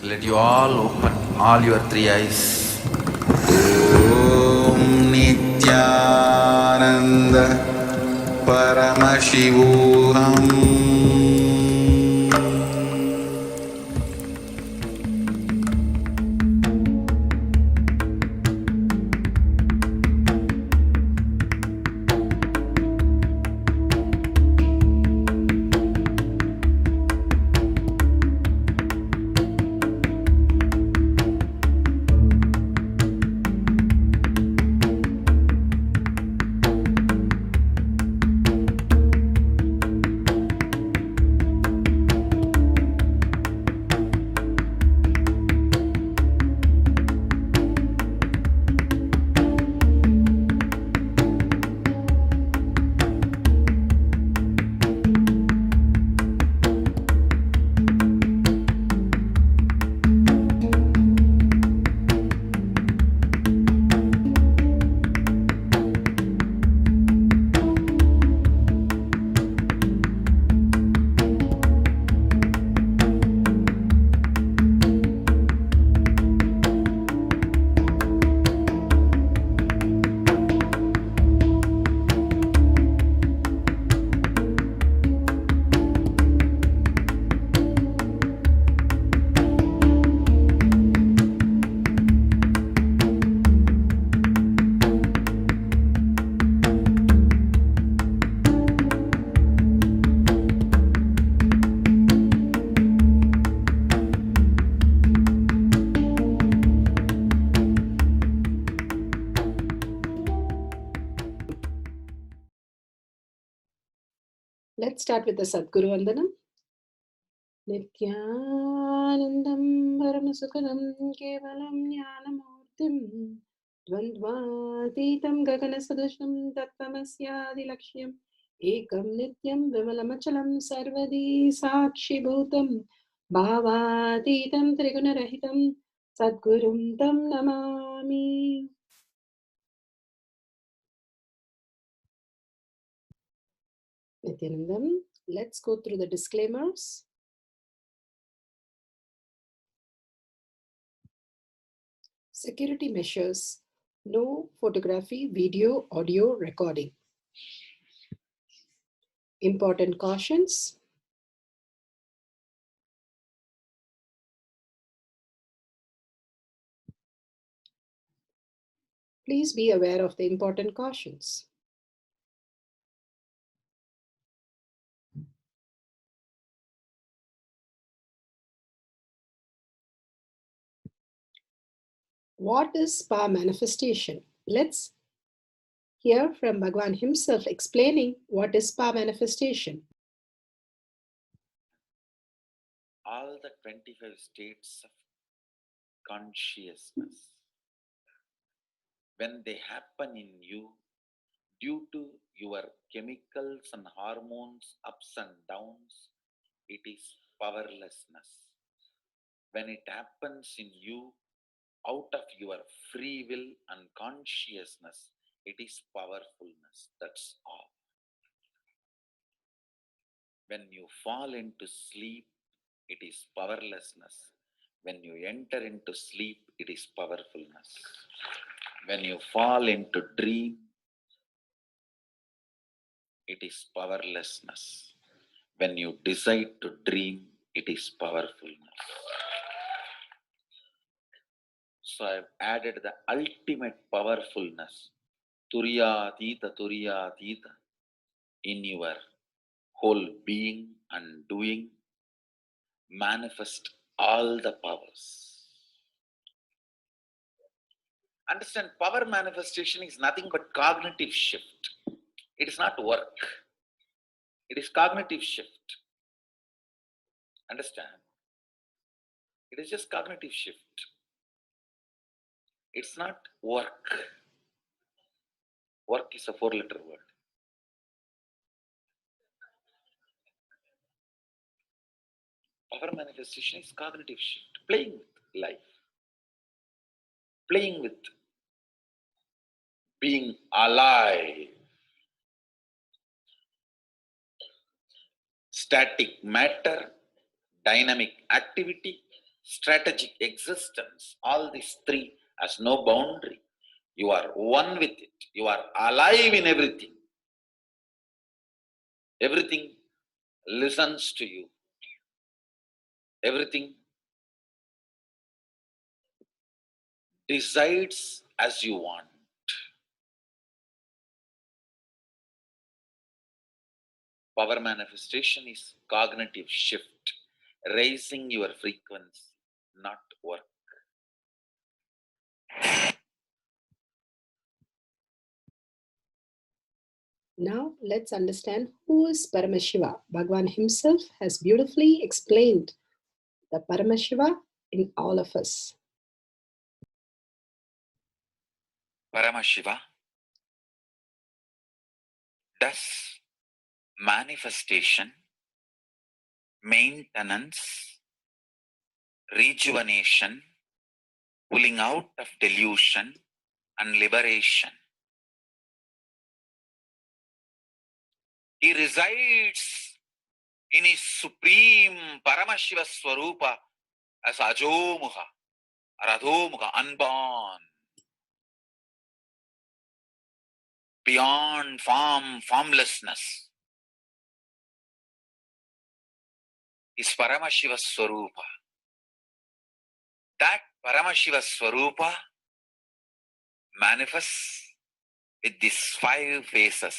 Let you all open all your three eyes. Om Nithyananda Paramashivoham. Let's start with the Sadguru Vandanam. Nithyanandam Paramasukhanam Kevalam Jnanamurtim Dvandvatitam Gaganasadusham Tattvamasyaadilakshya Ekam Nityam Vimalamachalam Sarvadi Sakshibhutam Bhavatitam Trigunarahitam Sadgurum Tam Namami. Nithyanandam, let's go through the disclaimers. Security measures. No photography, video, audio recording. Important cautions. Please be aware of the important cautions. What is spa manifestation? Let's hear from Bhagwan himself explaining what is spa manifestation. All the 25 states of consciousness, when they happen in you due to your chemicals and hormones ups and downs, it is powerlessness. When it happens in you out of your free will and consciousness, it is powerfulness. That's all. When you fall into sleep, it is powerlessness. When you enter into sleep, it is powerfulness. When you fall into dream, it is powerlessness. When you decide to dream, it is powerfulness. So I've added the ultimate powerfulness, Turiyatita, in your whole being and doing. Manifest all the powers. Understand, power manifestation is nothing but cognitive shift. It is not work. It is cognitive shift. Understand? It is just cognitive shift. It's not work. Work is a 4-letter word. Power manifestation is cognitive shift. Playing with life. Playing with being alive. Static matter, dynamic activity, strategic existence, all these three has no boundary. You are one with it. You are alive in everything. Everything listens to you. Everything decides as you want. Power manifestation is cognitive shift, raising your frequency, not work. Now let's understand who is Paramashiva. Bhagavan himself has beautifully explained the Paramashiva in all of us. Paramashiva does manifestation, maintenance, rejuvenation, pulling out of delusion, and liberation. He resides in his supreme Paramashiva Swarupa as Ajomuha, Radhomuha, unborn, beyond form, formlessness. Is Paramashiva Swarupa. That Paramashiva Swarupa manifests with these 5 faces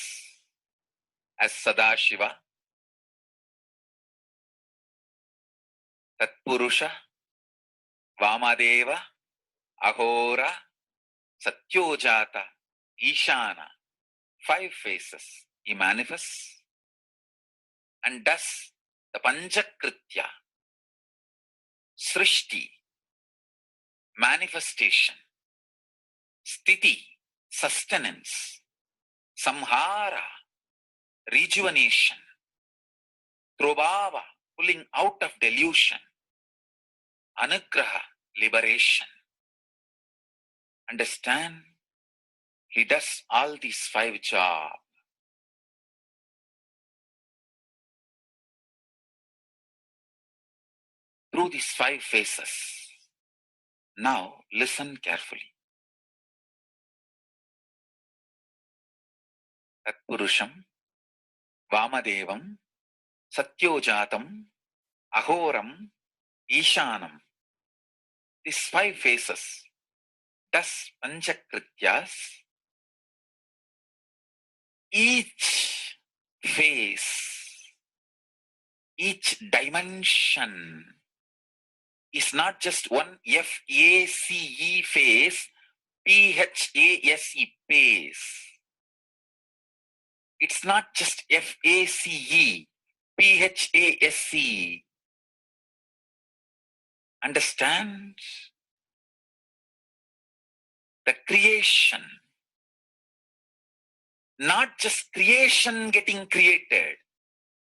as Sadashiva, Tatpurusha, Vamadeva, Ahora, Satyojata, Ishana. 5 faces he manifests and does the Panchakritya, Srishti, manifestation, Sthiti, sustenance, Samhara, rejuvenation, Trobhava, pulling out of delusion, Anugraha, liberation. Understand? He does all these 5 jobs. Through these 5 phases. Now listen carefully. Tatpurusham, Vamadevam, Satyojatam, Ahoram, Ishanam. These 5 phases does Panchakrityas. Each phase, each dimension is not just one F-A-C-E phase, P-H-A-S-E phase. It's not just F-A-C-E, P-H-A-S-E. Understand? The creation. Not just creation getting created.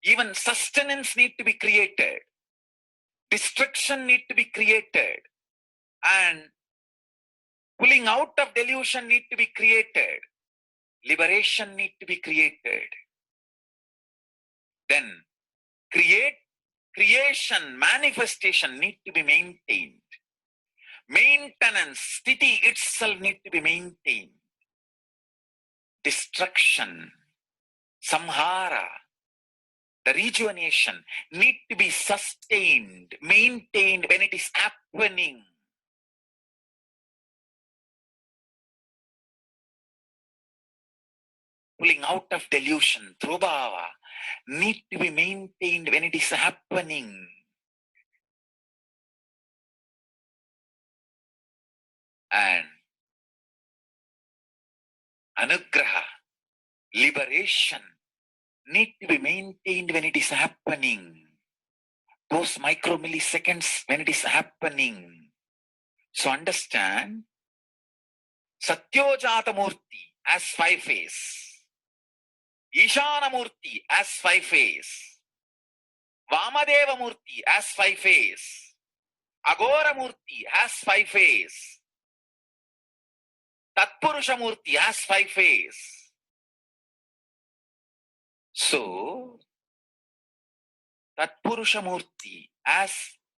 Even sustenance need to be created. Destruction need to be created. And pulling out of delusion need to be created. Liberation need to be created. Then creation, manifestation need to be maintained. Maintenance, sthiti itself need to be maintained. Destruction, samhara, the rejuvenation need to be sustained, maintained when it is happening. Pulling out of delusion, trobhava, need to be maintained when it is happening. And anugraha, liberation, need to be maintained when it is happening. Those micromilliseconds when it is happening. So understand, Satyojata Murti as 5 phase. Ishana Murti as 5 phase. Vamadeva Murti as 5 phase. Agora Murti as 5 phase. Tatpurusha Murti as 5 phase. So, Tatpurusha Murti as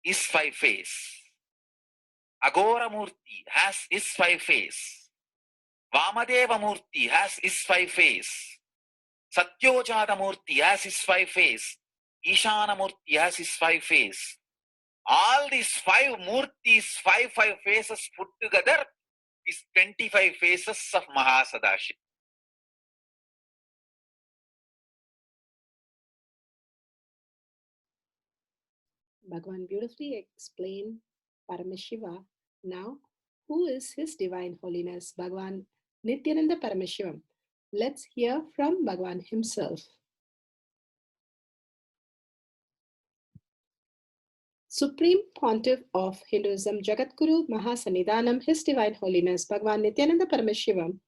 is 5 phase. Agora Murti has his 5 face. Vamadeva Murti has his 5 face. Satyojata Murti has his 5 face. Ishana Murti has his 5 face. All these 5 Murtis, five faces put together is 25 faces of Mahasadashiva. Bhagavan beautifully explained Paramashiva. Now, who is His Divine Holiness, Bhagavan Nithyananda Paramashivam? Let's hear from Bhagavan himself. Supreme Pontiff of Hinduism, Jagadguru Mahasannidhanam, His Divine Holiness, Bhagavan Nithyananda Paramashivam,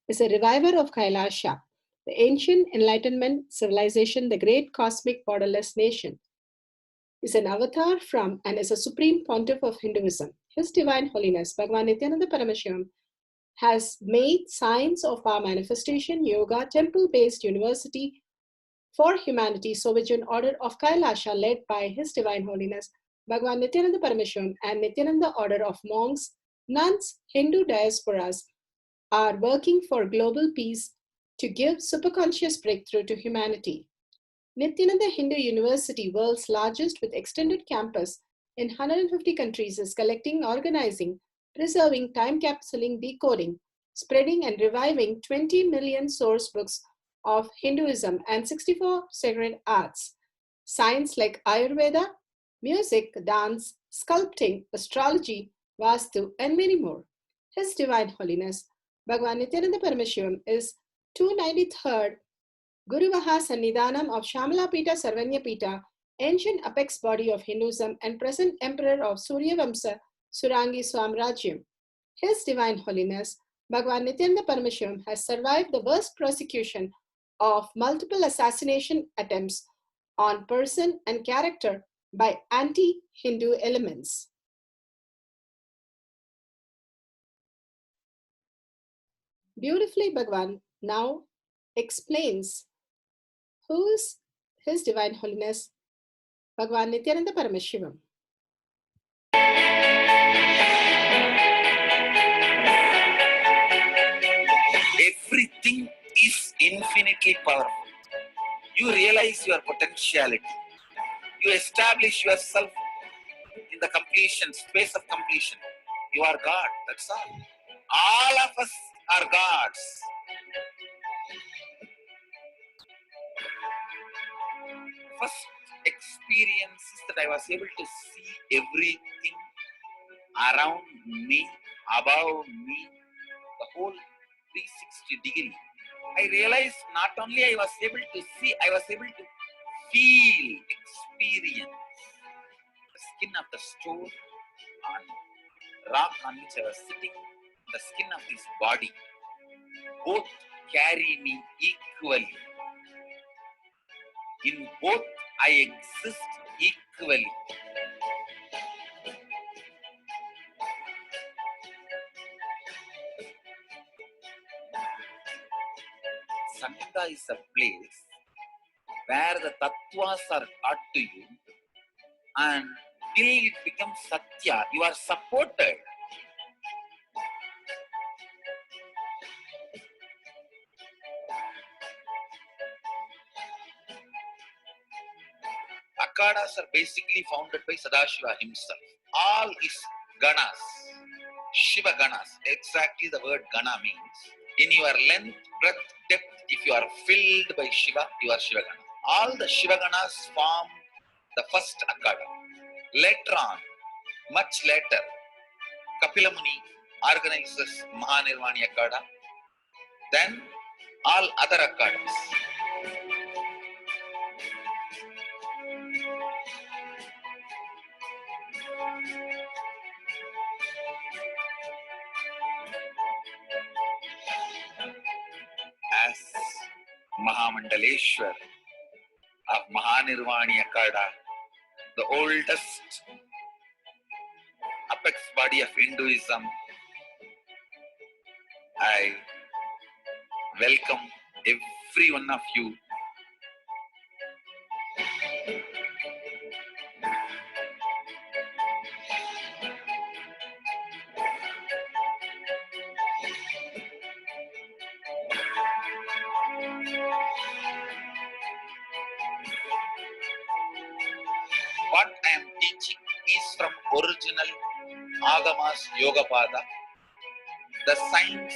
is a reviver of Kailasha, the ancient Enlightenment civilization, the great cosmic borderless nation. Is an avatar from and is a supreme pontiff of Hinduism. His Divine Holiness, Bhagavan Nithyananda Paramashivam, has made science of our manifestation, yoga, temple-based university for humanity, Sovereign Order of Kailasha, led by His Divine Holiness, Bhagavan Nithyananda Paramashivam, and Nithyananda Order of Monks, Nuns, Hindu diasporas, are working for global peace to give superconscious breakthrough to humanity. Nithyananda Hindu University, world's largest with extended campus in 150 countries, is collecting, organizing, preserving, time capsuling, decoding, spreading, and reviving 20 million source books of Hinduism and 64 sacred arts, science like Ayurveda, music, dance, sculpting, astrology, Vastu, and many more. His Divine Holiness, Bhagavan Nithyananda Paramashivam, is 293rd Guru Mahasannidhanam of Shamalapita Sarvanyapita, ancient apex body of Hinduism and present emperor of Suryavamsa Surangi Swamrajyam. His Divine Holiness, Bhagavan Nithyananda Paramashivam, has survived the worst persecution of multiple assassination attempts on person and character by anti-Hindu elements. Beautifully, Bhagavan now explains who is His Divine Holiness, Bhagavan Nithyananda Paramashivam. Everything is infinitely powerful. You realize your potentiality. You establish yourself in the completion, space of completion. You are God, that's all. All of us are gods. First experience is that I was able to see everything around me, above me, the whole 360 degree. I realized not only I was able to see, I was able to feel, experience the skin of the stone on rock on which I was sitting, the skin of this body. Both carry me equally. In both I exist equally. Sangha is a place where the tattvas are taught to you, and till it becomes satya, you are supported. Akhadas are basically founded by Sadashiva himself. All his ganas, Shiva ganas, exactly the word gana means. In your length, breadth, depth, if you are filled by Shiva, you are Shiva gana. All the Shiva ganas form the first Akhada. Later on, much later, Kapila Muni organizes Mahanirvani Akhada. Then all other Akhadas. As Mahamandaleshwar of Mahanirvani Akhada, the oldest apex body of Hinduism, I welcome every one of you. from original Agamas Yogapada. The science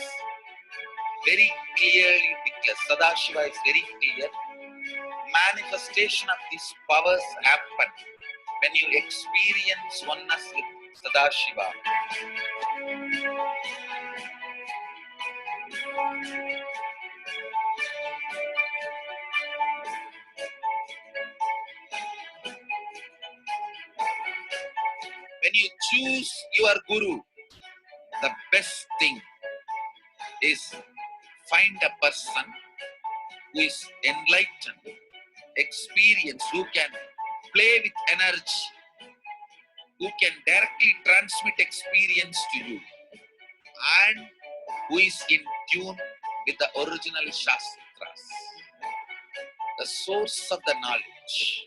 very clearly declares, Sadashiva is very clear, manifestation of these powers happen when you experience oneness with Sadashiva. When you choose your guru, the best thing is find a person who is enlightened, experienced, who can play with energy, who can directly transmit experience to you, and who is in tune with the original Shastras, the source of the knowledge.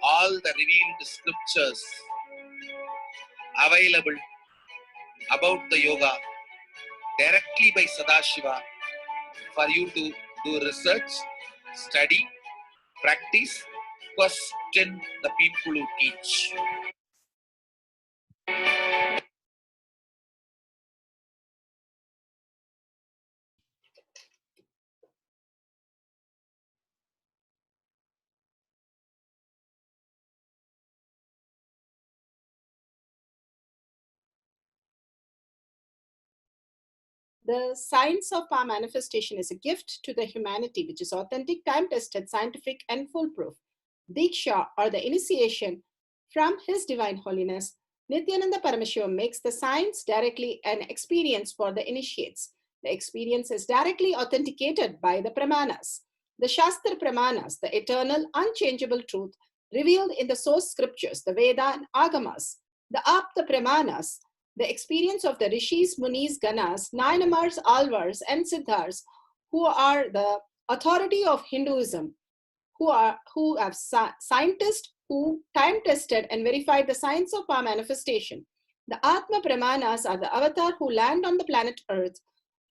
All the revealed scriptures available about the yoga directly by Sadashiva for you to do research, study, practice, question the people who teach. The science of power manifestation is a gift to the humanity, which is authentic, time-tested, scientific, and foolproof. Diksha, or the initiation from His Divine Holiness, Nithyananda Paramashivam, makes the science directly an experience for the initiates. The experience is directly authenticated by the Pramanas. The Shastra Pramanas, the eternal, unchangeable truth revealed in the source scriptures, the Veda and Agamas. The Apta Pramanas, the experience of the rishis, munis, ganas, nayanamars, alvars, and siddhars, who are the authority of Hinduism, who have scientists who time tested and verified the science of power manifestation. The Atma Pramanas are the avatar who land on the planet Earth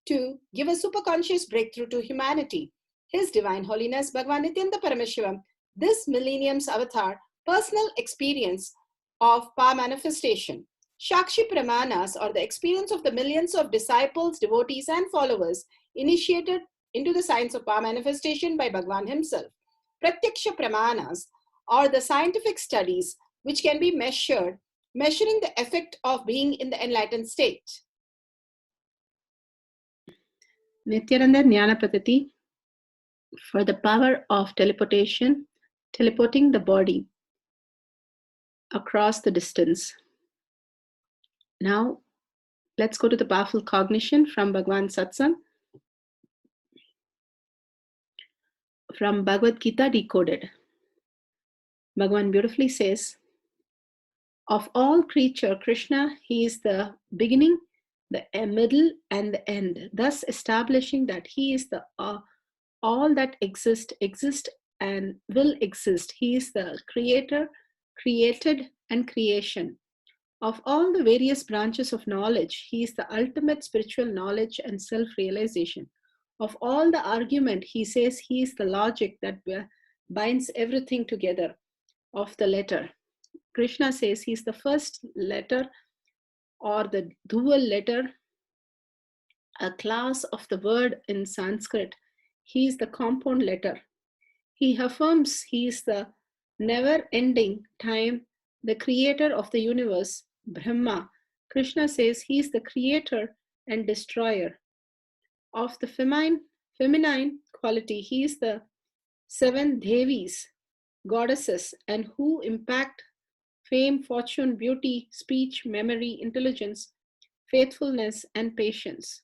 to give a superconscious breakthrough to humanity. His Divine Holiness Bhagavan Nityananda Paramashivam, this millennium's avatar, personal experience of power manifestation. Shakshi Pramanas, or the experience of the millions of disciples, devotees, and followers initiated into the science of power manifestation by Bhagavan himself. Pratyaksha Pramanas, or the scientific studies which can be measuring the effect of being in the enlightened state. Nithyananda Jnana Paddhati for the power of teleportation, teleporting the body across the distance. Now, let's go to the powerful cognition from Bhagavan Satsang, from Bhagavad Gita Decoded. Bhagavan beautifully says, of all creature, Krishna, he is the beginning, the middle, and the end, thus establishing that he is the all that exist, and will exist. He is the creator, created, and creation. Of all the various branches of knowledge, he is the ultimate spiritual knowledge and self-realization. Of all the argument, he says he is the logic that binds everything together. Of the letter, Krishna says he is the first letter, or the dual letter, a class of the word in Sanskrit. He is the compound letter. He affirms he is the never-ending time, the creator of the universe, Brahma. Krishna says he is the creator and destroyer. Of the feminine quality, he is the seven Devis, goddesses, and who impact fame, fortune, beauty, speech, memory, intelligence, faithfulness, and patience.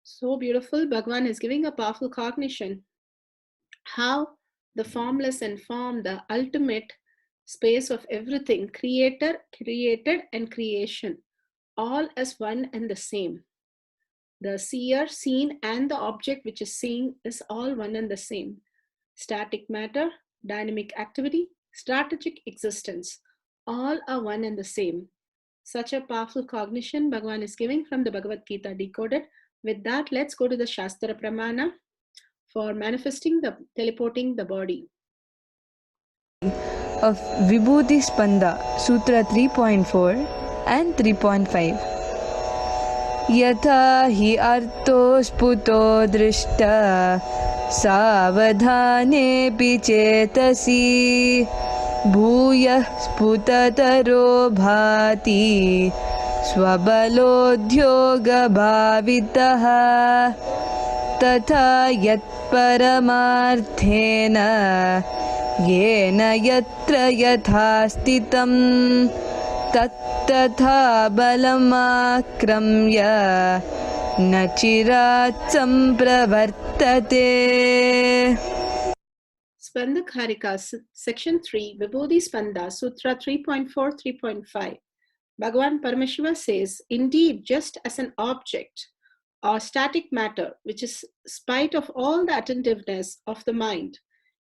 So beautiful. Bhagavan is giving a powerful cognition how the formless and form, the ultimate space of everything, creator, created, and creation, all as one and the same. The seer, seen, and the object which is seen is all one and the same. Static matter, dynamic activity, strategic existence, all are one and the same. Such a powerful cognition Bhagavan is giving from the Bhagavad Gita Decoded. With that, let's go to the Shastra Pramana for manifesting teleporting the body. Of Vibhuti Spanda, Sutra 3.4 and 3.5. Yatha hi arto sputo drishta savadhanepi chetasi bhuyah sputataro bhati swabaloddhyoga bhavitaha तथा यत्परमार्थेन येन यत्र यथा स्थितं तत्तथा बलमाक्रम्य न चिरात् सम्प्रवर्तते. Spandakharika, Section 3, Vibhuti Spanda, Sutra 3.4, 3.5. Bhagavan Paramashiva says, indeed, just as an object or static matter, which is spite of all the attentiveness of the mind,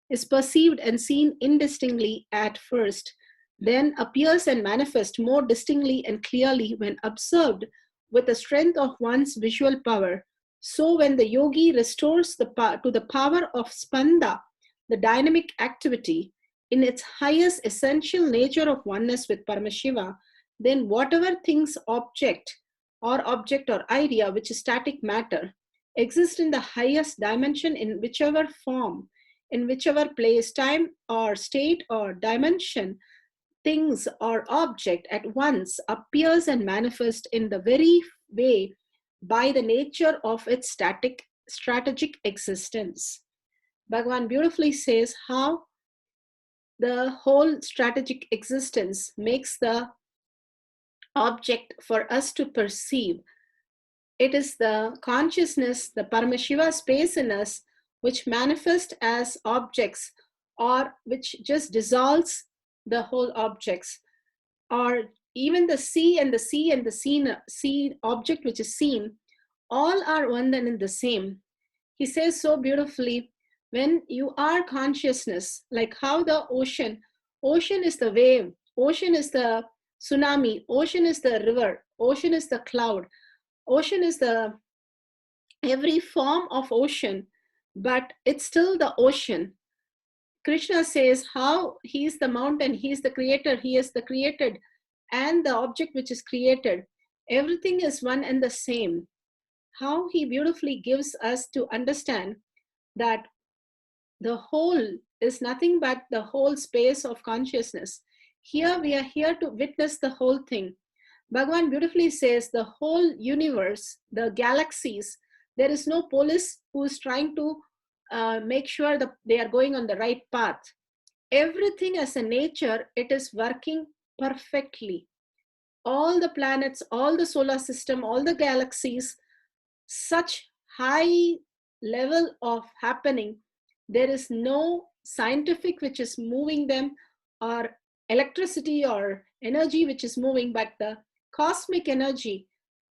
is perceived and seen indistinctly at first, then appears and manifests more distinctly and clearly when observed with the strength of one's visual power. So when the yogi restores to the power of spanda, the dynamic activity, in its highest essential nature of oneness with Paramashiva, then whatever things object or idea, which is static matter, exist in the highest dimension in whichever form, in whichever place, time, or state or dimension, things or object at once appears and manifests in the very way by the nature of its strategic existence. Bhagavan beautifully says how the whole strategic existence makes the object for us to perceive. It is the consciousness, the Paramashiva space in us, which manifests as objects or which just dissolves the whole objects, or even the sea and the sea and the sea object which is seen, all are one and the same. He says so beautifully, when you are consciousness, like how the ocean is the wave, ocean is the tsunami, ocean is the river, ocean is the cloud, ocean is the every form of ocean, but it's still the ocean. Krishna says how he is the mountain, he is the creator, he is the created, and the object which is created. Everything is one and the same. How he beautifully gives us to understand that the whole is nothing but the whole space of consciousness. Here we are here to witness the whole thing. Bhagavan beautifully says the whole universe, the galaxies, there is no police who is trying to make sure that they are going on the right path. Everything as a nature, it is working perfectly. All the planets, all the solar system, all the galaxies, such high level of happening, there is no scientific which is moving them, or electricity or energy which is moving, but the cosmic energy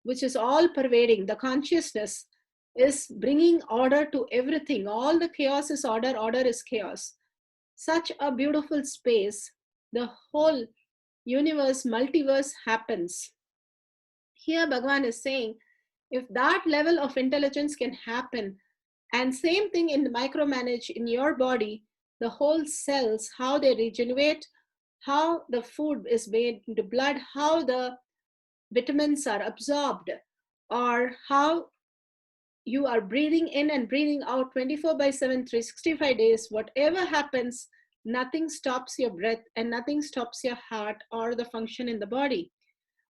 which is all pervading, the consciousness is bringing order to everything. All the chaos is order, order is chaos. Such a beautiful space, the whole universe, multiverse happens. Here Bhagavan is saying, if that level of intelligence can happen, and same thing in the micromanage in your body, the whole cells, how they regenerate, how the food is made into blood, how the vitamins are absorbed, or how you are breathing in and breathing out 24/7, 365 days, whatever happens, nothing stops your breath and nothing stops your heart or the function in the body.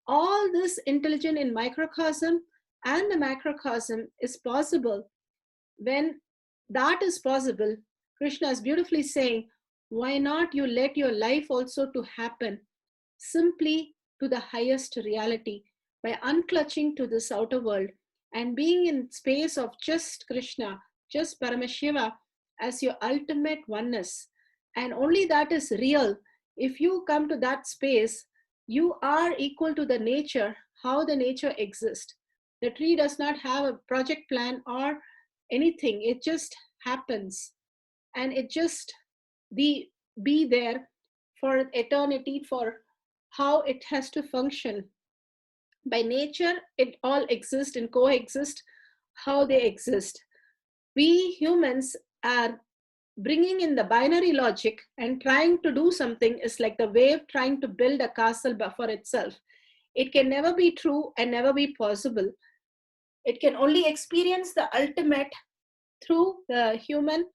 All this intelligent in microcosm and the macrocosm is possible. When that is possible, Krishna is beautifully saying, why not you let your life also to happen simply to the highest reality by unclutching to this outer world and being in space of just Krishna, just Paramashiva as your ultimate oneness. And only that is real. If you come to that space, you are equal to the nature, how the nature exists. The tree does not have a project plan or anything. It just happens. And it just be there for eternity, for how it has to function. By nature, it all exists and coexist. how they exist. We humans are bringing in the binary logic and trying to do something is like the wave trying to build a castle for itself. It can never be true and never be possible. It can only experience the ultimate through the human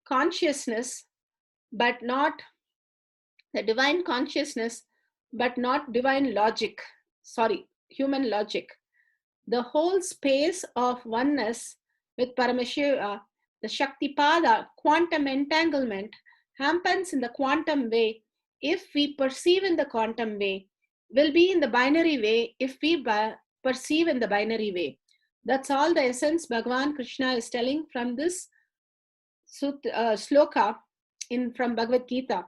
consciousness, but not the divine consciousness, but not divine logic. Sorry, human logic. The whole space of oneness with Paramashiva, the Shaktipada, quantum entanglement, happens in the quantum way if we perceive in the quantum way, will be in the binary way if we perceive in the binary way. That's all the essence Bhagavan Krishna is telling from this sloka from Bhagavad Gita.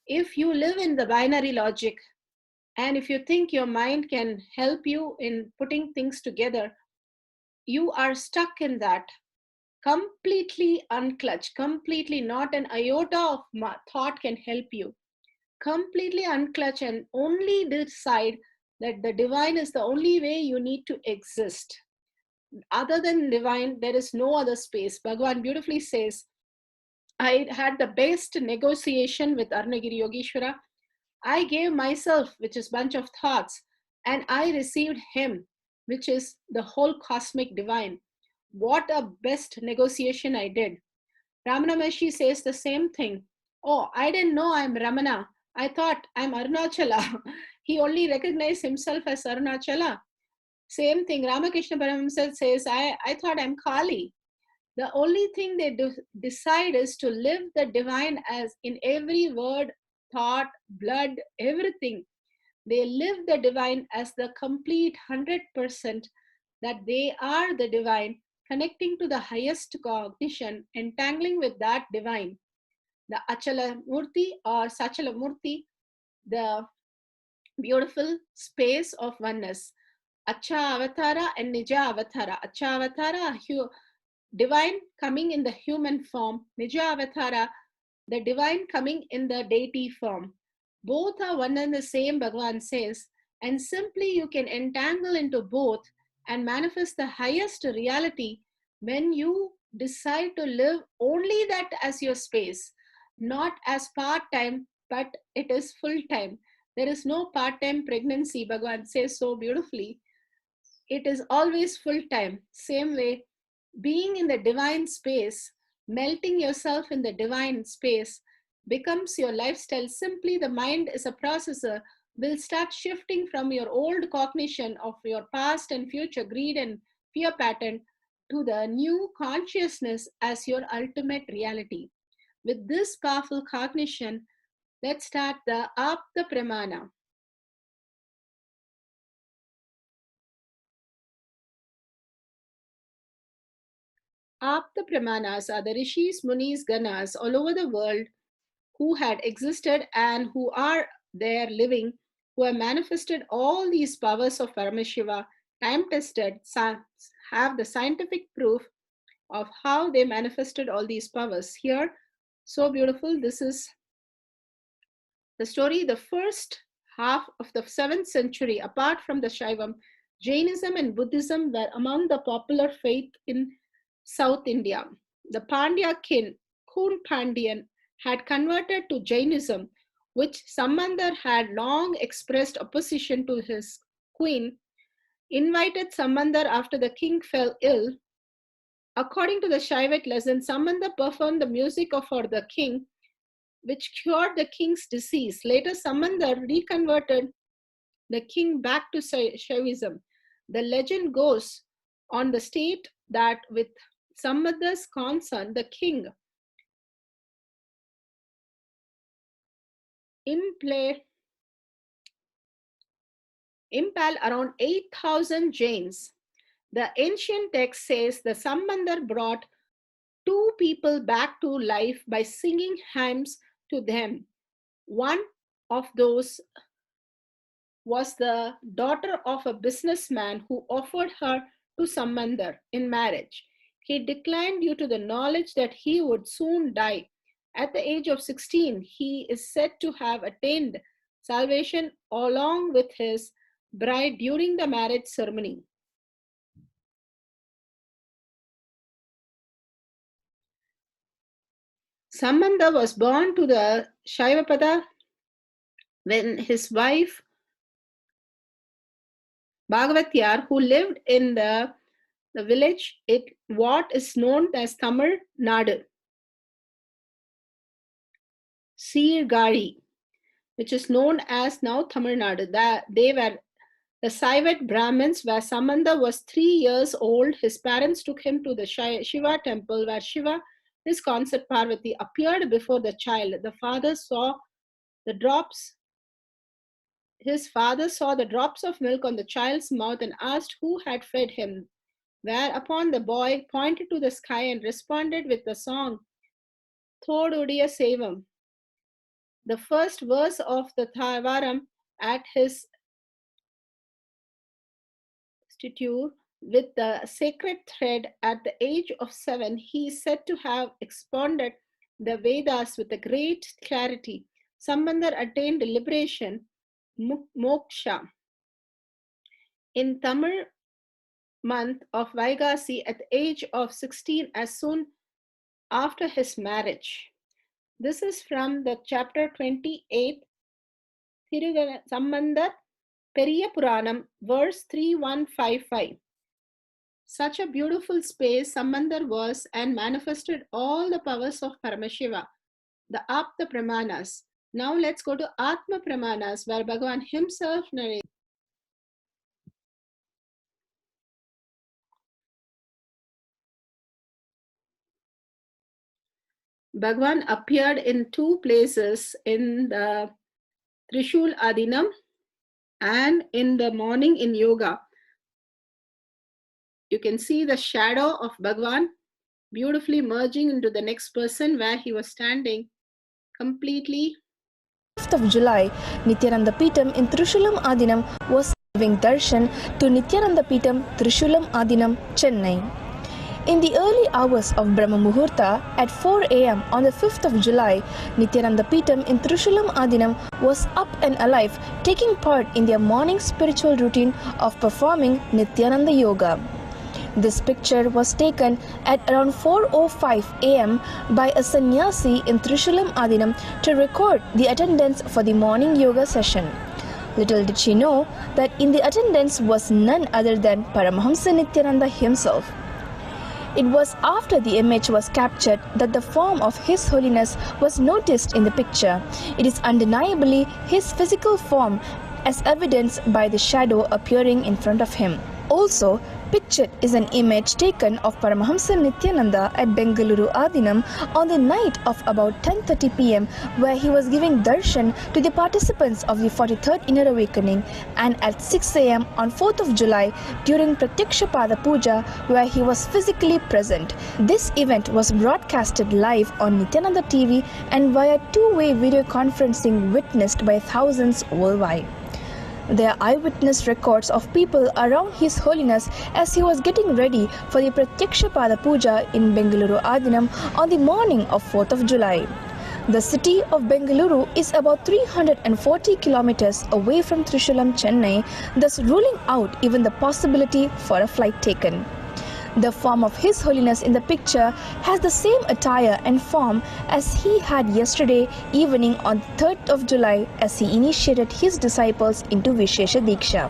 If you live in the binary logic, and if you think your mind can help you in putting things together, you are stuck in that, completely unclutched, completely not an iota of thought can help you. Completely unclutch and only decide that the divine is the only way you need to exist. Other than divine, there is no other space. Bhagavan beautifully says, I had the best negotiation with Arunagiri Yogeshwara. I gave myself, which is bunch of thoughts, and I received him, which is the whole cosmic divine. What a best negotiation I did. Ramana Maharshi says the same thing. Oh, I didn't know I'm Ramana. I thought I'm Arunachala. He only recognized himself as Arunachala. Same thing, Ramakrishna Paramahamsa says, I thought I'm Kali. The only thing they decide is to live the divine as in every word, thought, blood, everything. They live the divine as the complete 100%, that they are the divine, connecting to the highest cognition, entangling with that divine. The Achala Murti or Sachala Murti, the beautiful space of oneness. Acha Avatara and Nija Avatara. Acha Avatara, divine coming in the human form. Nija Avatara, the divine coming in the deity form. Both are one and the same, Bhagavan says, and simply you can entangle into both and manifest the highest reality when you decide to live only that as your space, not as part time, but it is full time. There is no part time pregnancy, Bhagavan says so beautifully. It is always full time. Same way, being in the divine space, melting yourself in the divine space becomes your lifestyle. Simply, the mind is a processor, will start shifting from your old cognition of your past and future greed and fear pattern to the new consciousness as your ultimate reality. With this powerful cognition, let's start the Apta Pramana. Apta Pramanas are the rishis, munis, ganas all over the world who had existed and who are there living, who have manifested all these powers of Paramashiva, time tested, have the scientific proof of how they manifested all these powers. Here, so beautiful, this is the story. The first half of the 7th century, apart from the Shaivam, Jainism and Buddhism were among the popular faith in South India. The Pandya king, Kun Pandyan, had converted to Jainism, which Samandar had long expressed opposition to his queen, invited Samandar after the king fell ill. According to the Shaivite legend, Samandar performed the music for the king, which cured the king's disease. Later, Samandar reconverted the king back to Shaivism. The legend goes on the state that with Samandar's consent, the king impaled around 8,000 Jains. The ancient text says the Samandar brought 2 people back to life by singing hymns to them. One of those was the daughter of a businessman who offered her to Samandar in marriage. He declined due to the knowledge that he would soon die. At the age of 16, he is said to have attained salvation along with his bride during the marriage ceremony. Sambandha was born to the Shaivapada when his wife Bhagavatiyar, who lived in the village, what is known as Tamil Nadu, Sirgari, which is known as now Tamil Nadu. They were the Saivat Brahmins. Where Sambandha was 3 years old, his parents took him to the Shiva temple, where Shiva, his consort Parvati, appeared before the child. His father saw the drops of milk on the child's mouth and asked who had fed him. Whereupon the boy pointed to the sky and responded with the song, Thodudiya Sevam, the first verse of the Thavaram. At his statue with the sacred thread at the age of 7, he is said to have expounded the Vedas with a great clarity. Sambandar attained liberation, moksha, in Tamil month of Vaigasi at the age of 16, as soon after his marriage. This is from the chapter 28, Sambandar Periya Puranam, verse 3155. Such a beautiful space Sambandar was and manifested all the powers of Paramashiva, the Apta Pramanas. Now let's go to Atma Pramanas, where Bhagavan himself narrates. Bhagavan appeared in 2 places, in the Trishul Adinam and in the morning in yoga. You can see the shadow of Bhagavan beautifully merging into the next person, where he was standing completely. 5th of July, Nithyananda Peetham in Trishulam Adinam was giving darshan to Nithyananda Peetham, Trishulam Adinam, Chennai. In the early hours of Brahma Muhurta at 4 a.m. on the 5th of July, Nithyananda Peetham in Trishulam Adinam was up and alive, taking part in their morning spiritual routine of performing Nithyananda Yoga. This picture was taken at around 4:05 a.m. by a sannyasi in Trishulam Adinam to record the attendance for the morning yoga session. Little did she know that in the attendance was none other than Paramahamsa Nithyananda himself. It was after the image was captured that the form of His Holiness was noticed in the picture. It is undeniably his physical form, as evidenced by the shadow appearing in front of him. Also, pictured is an image taken of Paramahamsa Nithyananda at Bengaluru Adinam on the night of about 10:30 p.m. where he was giving darshan to the participants of the 43rd Inner Awakening, and at 6 a.m. on 4th of July during Pratyaksha Pada Puja where he was physically present. This event was broadcasted live on Nithyananda TV and via two-way video conferencing witnessed by thousands worldwide. There are eyewitness records of people around His Holiness as he was getting ready for the Pratyaksha Pada Puja in Bengaluru Adinam on the morning of 4th of July. The city of Bengaluru is about 340 kilometers away from Trishulam, Chennai, thus ruling out even the possibility for a flight taken. The form of His Holiness in the picture has the same attire and form as he had yesterday evening on 3rd of July as he initiated his disciples into Vishesha Diksha.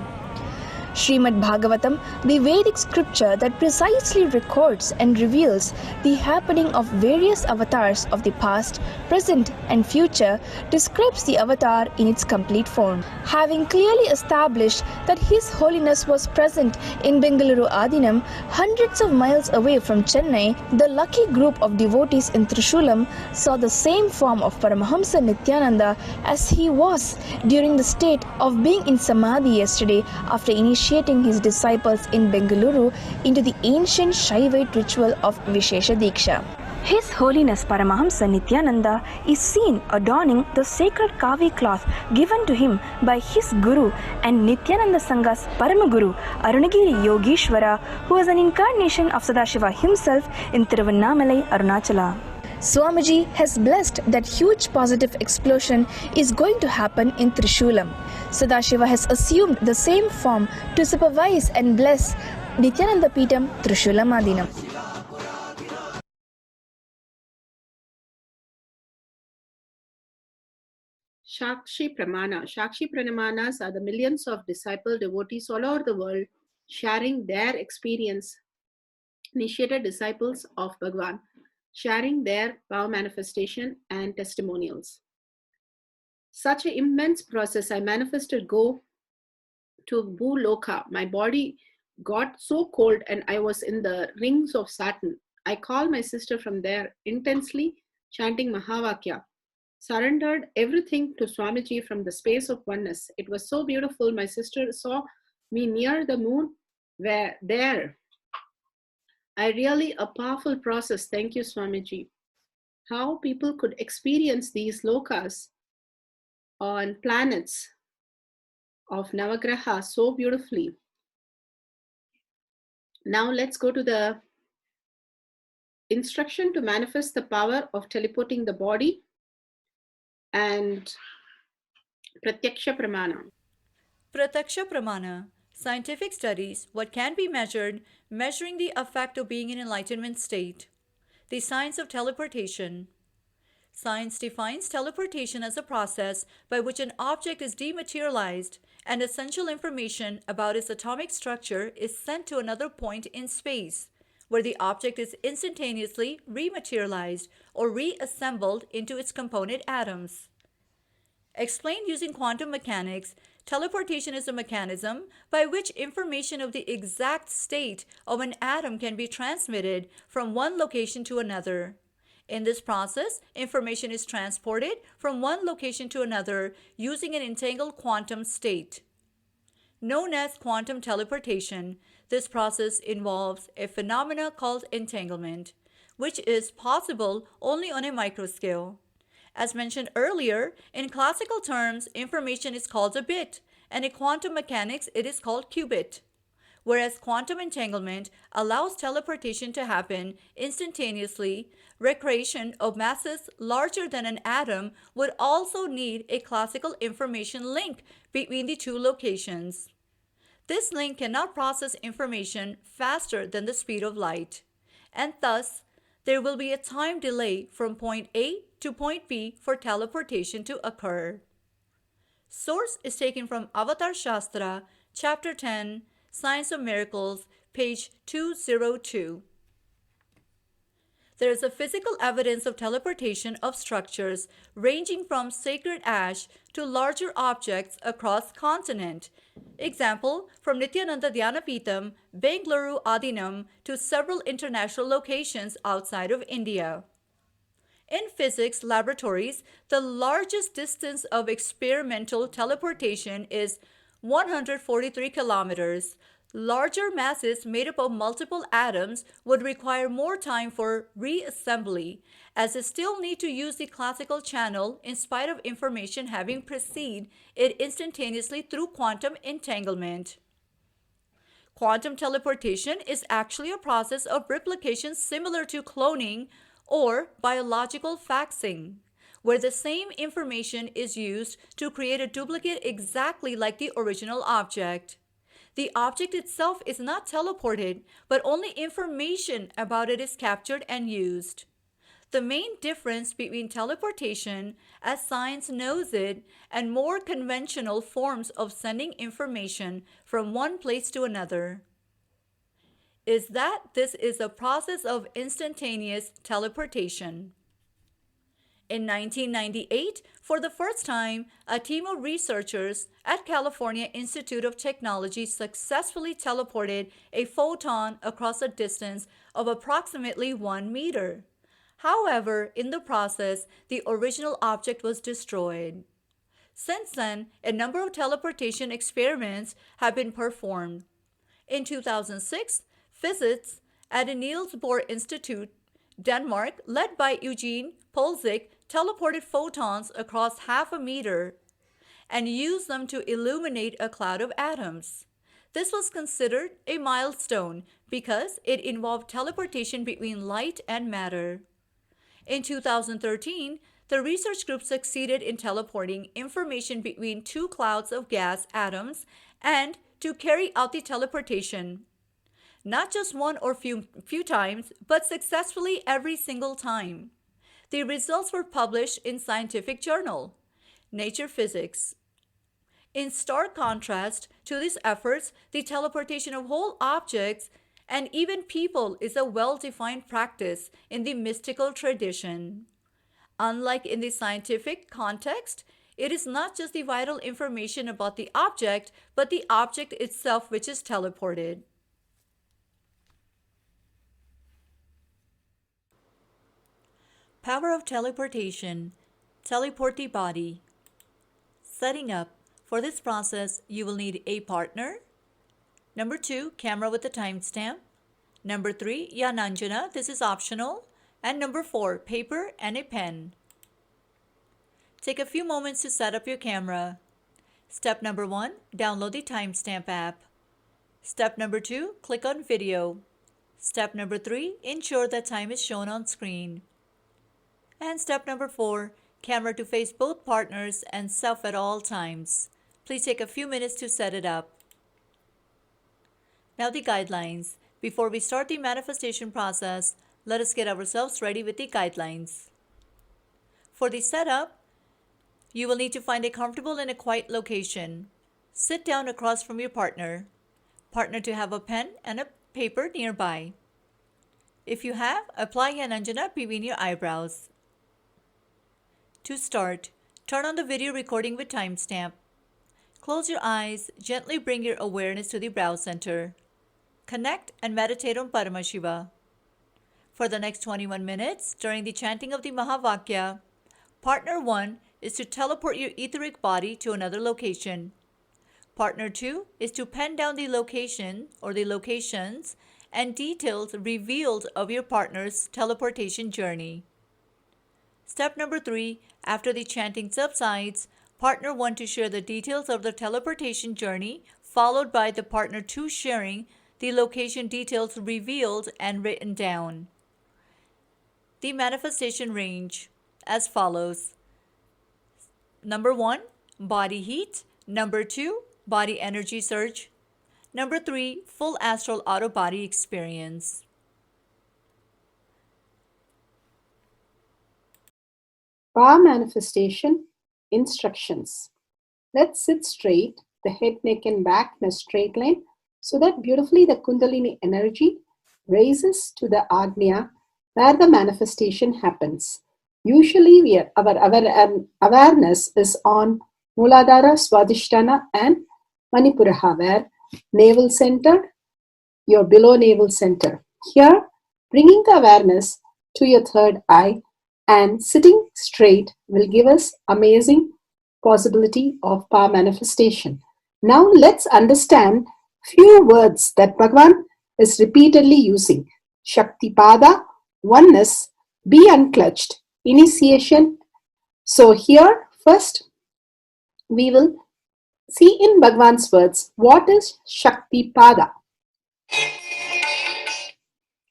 Srimad Bhagavatam, the Vedic scripture that precisely records and reveals the happening of various avatars of the past, present and future, describes the avatar in its complete form. Having clearly established that His Holiness was present in Bengaluru Adinam, hundreds of miles away from Chennai, the lucky group of devotees in Trishulam saw the same form of Paramahamsa Nithyananda as he was during the state of being in Samadhi yesterday after initiating his disciples in Bengaluru into the ancient Shaivite ritual of Vishesha Diksha. His Holiness Paramahamsa Nithyananda is seen adorning the sacred kavi cloth given to him by his Guru and Nithyananda Sangha's Paramaguru Arunagiri Yogeshwara, who is an incarnation of Sadashiva himself in Tiruvannamalai, Arunachala. Swamiji has blessed that huge positive explosion is going to happen in Trishulam. Sadashiva has assumed the same form to supervise and bless Nithyananda Peetham, Trishulam Adinam. Shakshi Pramana. Shakshi Pramanas are the millions of disciple devotees all over the world sharing their experience, initiated disciples of Bhagwan, sharing their power manifestation and testimonials. Such an immense process. I manifested go to Bhuloka. My body got so cold and I was in the rings of Saturn. I called my sister from there intensely, chanting Mahavakya. Surrendered everything to Swamiji from the space of oneness. It was so beautiful. My sister saw me near the moon. Where there, I really a powerful process. Thank you, Swamiji. How people could experience these lokas on planets of Navagraha so beautifully. Now let's go to the instruction to manifest the power of teleporting the body and Pratyaksha Pramana. Pratyaksha Pramana. Scientific studies, what can be measured, measuring the effect of being in enlightenment state. The science of teleportation. Science defines teleportation as a process by which an object is dematerialized and essential information about its atomic structure is sent to another point in space, where the object is instantaneously rematerialized or reassembled into its component atoms. Explained using quantum mechanics, teleportation is a mechanism by which information of the exact state of an atom can be transmitted from one location to another. In this process, information is transported from one location to another using an entangled quantum state. Known as quantum teleportation, this process involves a phenomena called entanglement, which is possible only on a microscale. As mentioned earlier, in classical terms, information is called a bit, and in quantum mechanics, it is called qubit. Whereas quantum entanglement allows teleportation to happen instantaneously, recreation of masses larger than an atom would also need a classical information link between the two locations. This link cannot process information faster than the speed of light, and thus there will be a time delay from point A to point B for teleportation to occur. Source is taken from Avatar Shastra, Chapter 10, Science of Miracles, page 202. There is a physical evidence of teleportation of structures ranging from sacred ash to larger objects across continent. Example, from Nithyananda Dhyanapitham, Bengaluru Adinam to several international locations outside of India. In physics laboratories, the largest distance of experimental teleportation is 143 kilometers. Larger masses made up of multiple atoms would require more time for reassembly, as they still need to use the classical channel in spite of information having preceded it instantaneously through quantum entanglement. Quantum teleportation is actually a process of replication similar to cloning or biological faxing, where the same information is used to create a duplicate exactly like the original object. The object itself is not teleported, but only information about it is captured and used. The main difference between teleportation, as science knows it, and more conventional forms of sending information from one place to another is that this is a process of instantaneous teleportation. In 1998, for the first time, a team of researchers at California Institute of Technology successfully teleported a photon across a distance of approximately 1 meter. However, in the process, the original object was destroyed. Since then, a number of teleportation experiments have been performed. In 2006, physicists at the Niels Bohr Institute, Denmark, led by Eugene Polzik, teleported photons across half a meter and used them to illuminate a cloud of atoms. This was considered a milestone because it involved teleportation between light and matter. In 2013, the research group succeeded in teleporting information between two clouds of gas atoms and to carry out the teleportation. Not just one or few times, but successfully every single time. The results were published in Scientific Journal. nature physics. In stark contrast to these efforts, the teleportation of whole objects and even people is a well-defined practice in the mystical tradition. Unlike in the scientific context, it is not just the vital information about the object, but the object itself which is teleported. Power of teleportation. Teleport the body. Setting up. For this process, you will need a partner. Number 2, camera with a timestamp. Number 3, Jnana, this is optional. And number 4, paper and a pen. Take a few moments to set up your camera. Step number 1, download the timestamp app. Step number 2, click on video. Step number 3, ensure that time is shown on screen. And step number 4, camera to face both partners and self at all times. Please take a few minutes to set it up. Now the guidelines. Before we start the manifestation process, let us get ourselves ready with the guidelines. For the setup, you will need to find a comfortable and a quiet location. Sit down across from your partner. Partner to have a pen and a paper nearby. If you have, apply Jnana between your eyebrows. To start, turn on the video recording with timestamp. Close your eyes, gently bring your awareness to the brow center. Connect and meditate on Paramashiva. For the next 21 minutes, during the chanting of the Mahavakya, Partner 1 is to teleport your etheric body to another location. Partner 2 is to pen down the location or the locations and details revealed of your partner's teleportation journey. Step number 3, after the chanting subsides, Partner 1 to share the details of the teleportation journey, followed by the Partner 2 sharing the location details revealed and written down. The manifestation range as follows. Number 1, body heat. Number 2, body energy surge. Number 3, full astral out-of-body experience. Power manifestation instructions. Let's sit straight, the head, neck, and back in a straight line, so that beautifully the Kundalini energy raises to the Agnya where the manifestation happens. Usually, our awareness is on Muladhara, Swadhisthana, and Manipuraha, where navel center, your below navel center. Here, bringing the awareness to your third eye and sitting straight will give us amazing possibility of power manifestation. Now let's understand few words that Bhagavan is repeatedly using. Shaktipada, oneness, be unclutched, initiation. So here first we will see in Bhagavan's words what is Shaktipada.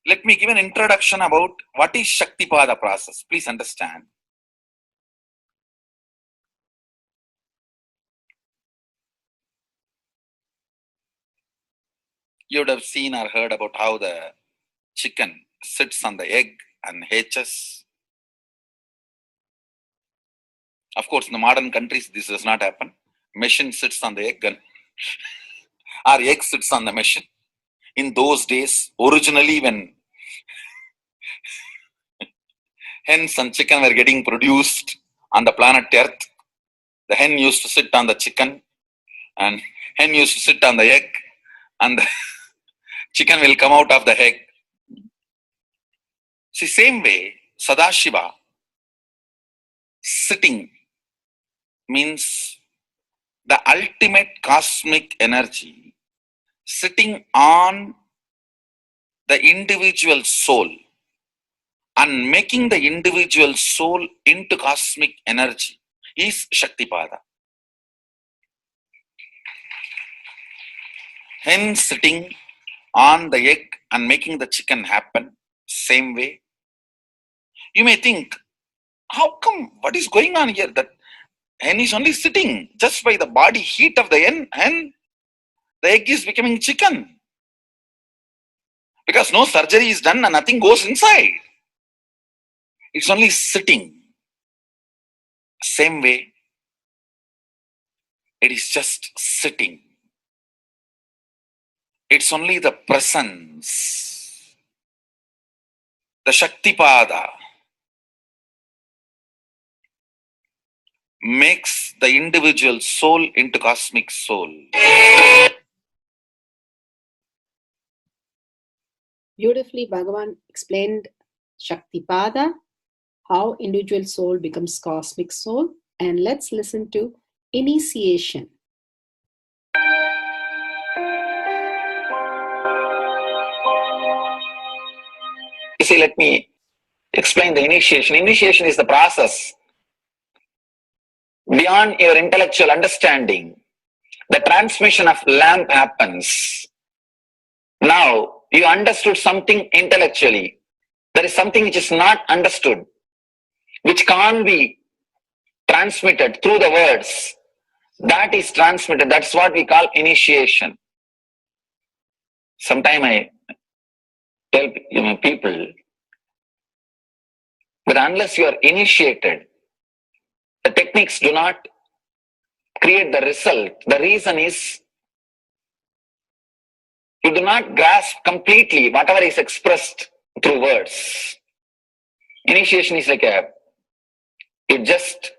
Let me give an introduction about what is Shaktipada process. Please understand. You would have seen or heard about how the chicken sits on the egg and hatches. Of course, in the modern countries, this does not happen. Machine sits on the egg and our egg sits on the machine. In those days, originally when hens and chicken were getting produced on the planet Earth, the hen used to sit on the chicken and hen used to sit on the egg and the chicken will come out of the egg. See, same way, Sadashiva sitting means the ultimate cosmic energy sitting on the individual soul and making the individual soul into cosmic energy is Shaktipada. Hen sitting on the egg and making the chicken happen, same way. You may think, how come, what is going on here? That hen is only sitting just by the body heat of the hen, the egg is becoming chicken. Because no surgery is done and nothing goes inside. It's only sitting. Same way, It is just sitting. It's only the presence, the Shaktipada, makes the individual soul into cosmic soul. Beautifully, Bhagavan explained Shaktipada, how individual soul becomes cosmic soul. And let's listen to initiation. You see, let me explain the initiation. Initiation is the process beyond your intellectual understanding. The transmission of lamp happens. Now, you understood something intellectually. There is something which is not understood, which can't be transmitted through the words. That is transmitted. That's what we call initiation. Sometimes I tell people that unless you are initiated, the techniques do not create the result. The reason is you do not grasp completely whatever is expressed through words. Initiation is like it just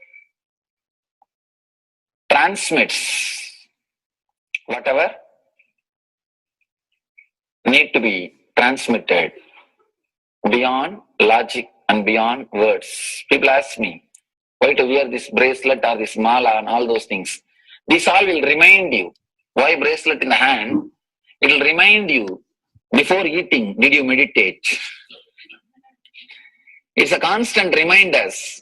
transmits whatever need to be transmitted beyond logic and beyond words. People ask me why to wear this bracelet or this mala and all those things. This all will remind you. Why bracelet in the hand? It will remind you before eating, did you meditate? It's a constant reminders.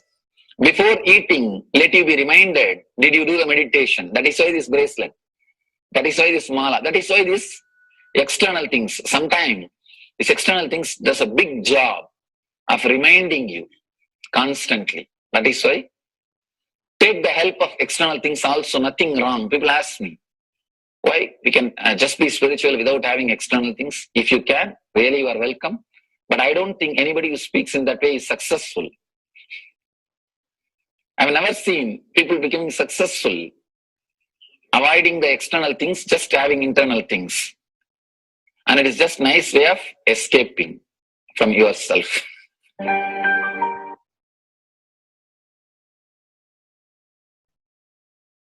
Before eating, let you be reminded, did you do the meditation? That is why this bracelet. That is why this mala. That is why this external things. Sometimes these external things does a big job of reminding you constantly. That is why take the help of external things also, nothing wrong. People ask me, why we can just be spiritual without having external things? If you can, really you are welcome. But I don't think anybody who speaks in that way is successful. I've never seen people becoming successful, avoiding the external things, just having internal things. And it is just a nice way of escaping from yourself.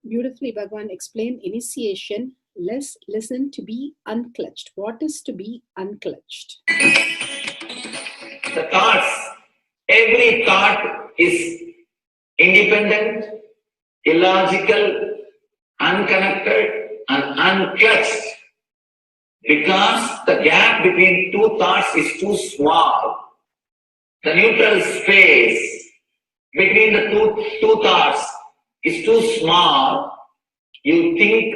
Beautifully, Bhagavan explained initiation. Let's listen to be unclutched. What is to be unclutched? The thoughts, every thought is independent, illogical, unconnected, and unclutched. Because the gap between two thoughts is too small. The neutral space between the two thoughts is too small. You think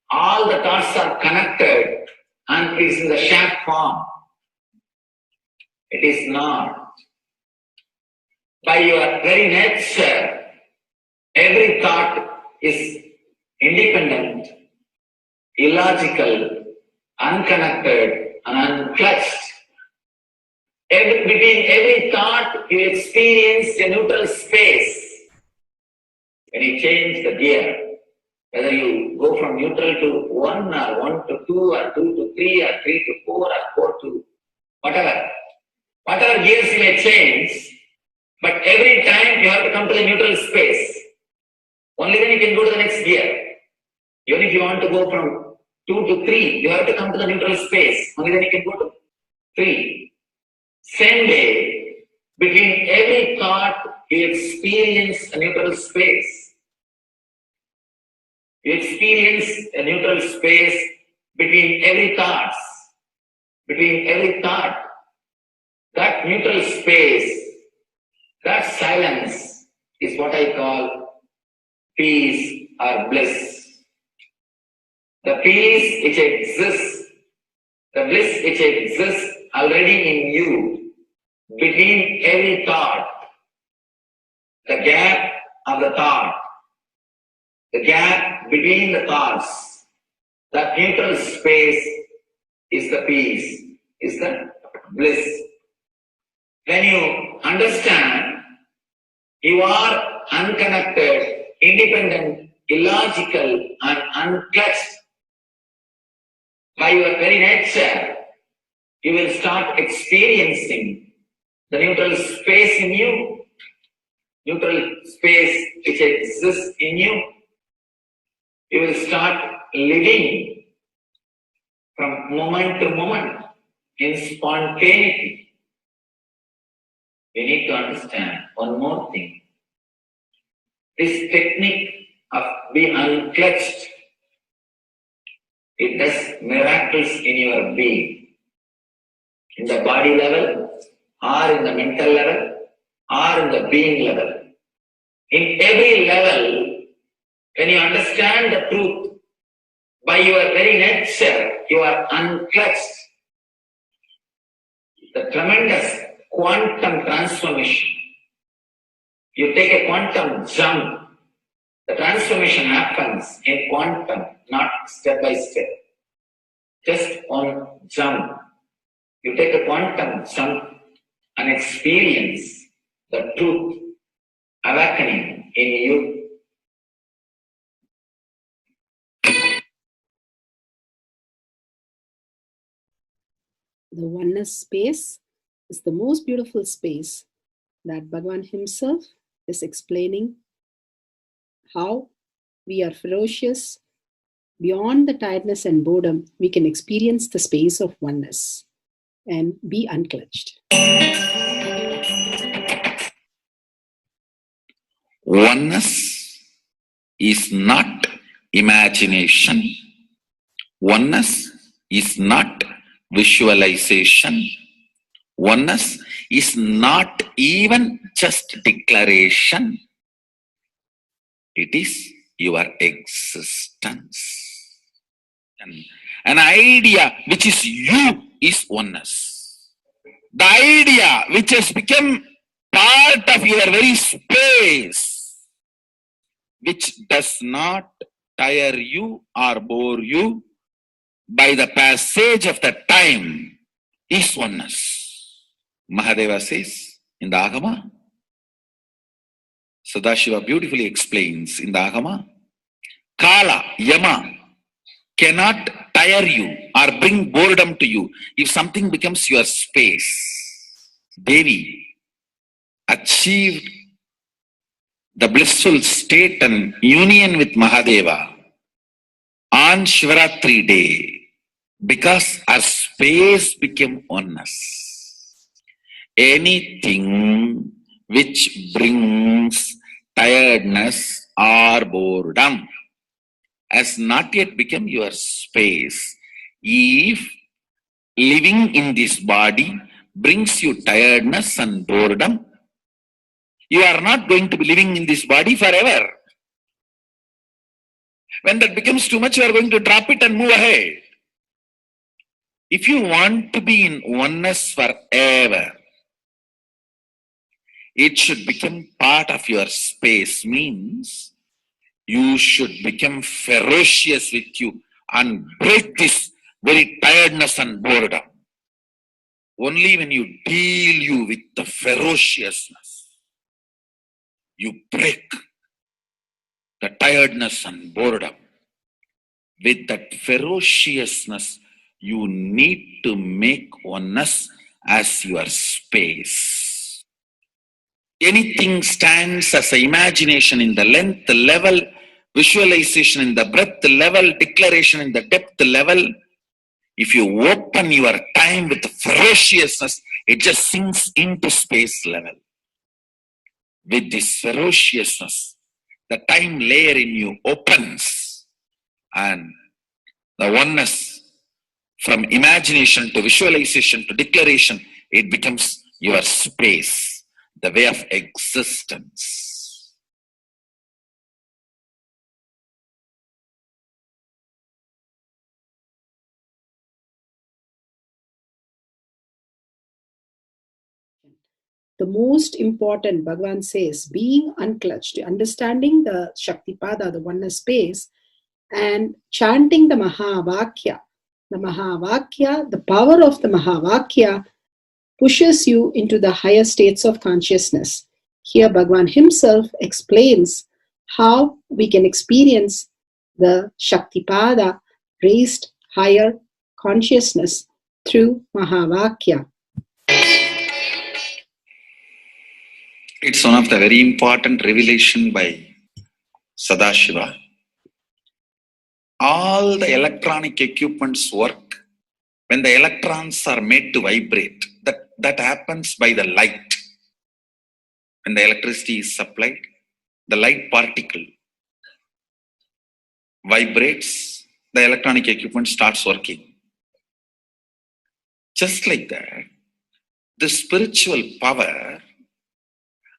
all the thoughts are connected and it is in the shape form. It is not. By your very nature, every thought is independent, illogical, unconnected, and unclutched. Between every thought, you experience a neutral space. When you change the gear, whether you go from neutral to 1 or 1 to 2 or 2 to 3 or 3 to 4 or 4 to whatever gears you may change, but every time you have to come to the neutral space. Only then you can go to the next gear. Even if you want to go from 2 to 3, you have to come to the neutral space. Only then you can go to 3. Same way, between every thought, you experience a neutral space. You experience a neutral space between every thought. Between every thought. That neutral space, that silence is what I call peace or bliss. The peace which exists, the bliss which exists already in you, between every thought, the gap of the thought, the gap between the thoughts, that neutral space is the peace, is the bliss. When you understand you are unconnected, independent, illogical and unclutched by your very nature, you will start experiencing the neutral space in you, neutral space which exists in you. You will start living from moment to moment in spontaneity. We need to understand one more thing. This technique of being unclutched, it does miracles in your being, in the body level, or in the mental level, or in the being level. In every level, when you understand the truth, by your very nature, you are unclutched. The tremendous quantum transformation. You take a quantum jump. The transformation happens in quantum, not step by step. Just one jump. You take a quantum jump and experience the truth awakening in you. The oneness space is the most beautiful space that Bhagavan himself is explaining how we are ferocious. Beyond the tiredness and boredom, we can experience the space of oneness and be unclutched. Oneness is not imagination. Oneness is not visualization. Oneness is not even just declaration. It is your existence. An idea which is you is oneness. The idea which has become part of your very space, which does not tire you or bore you by the passage of the time, is oneness. Mahadeva says in the Agama, Sadashiva beautifully explains in the Agama, Kala, Yama cannot tire you or bring boredom to you if something becomes your space. Devi achieved the blissful state and union with Mahadeva on Shivaratri day because our space became oneness. Anything which brings tiredness or boredom has not yet become your space. If living in this body brings you tiredness and boredom, you are not going to be living in this body forever. When that becomes too much, you are going to drop it and move ahead. If you want to be in oneness forever, it should become part of your space, means you should become ferocious with you and break this very tiredness and boredom. Only when you deal you with the ferociousness, you break the tiredness and boredom. With that ferociousness, you need to make oneness as your space. Anything stands as an imagination in the length level, visualization in the breadth level, declaration in the depth level. If you open your time with ferociousness, it just sinks into space level. With this ferociousness, the time layer in you opens, and the oneness from imagination to visualization to declaration, it becomes your space, the way of existence. The most important, Bhagavan says, being unclutched, understanding the Shaktipada, the oneness space, and chanting the Mahavakya. The Mahavakya, the power of the Mahavakya pushes you into the higher states of consciousness. Here Bhagavan himself explains how we can experience the Shaktipada, raised higher consciousness through Mahavakya. It's one of the very important revelation by Sadashiva. All the electronic equipments work when the electrons are made to vibrate. That happens by the light. When the electricity is supplied, the light particle vibrates, the electronic equipment starts working. Just like that, the spiritual power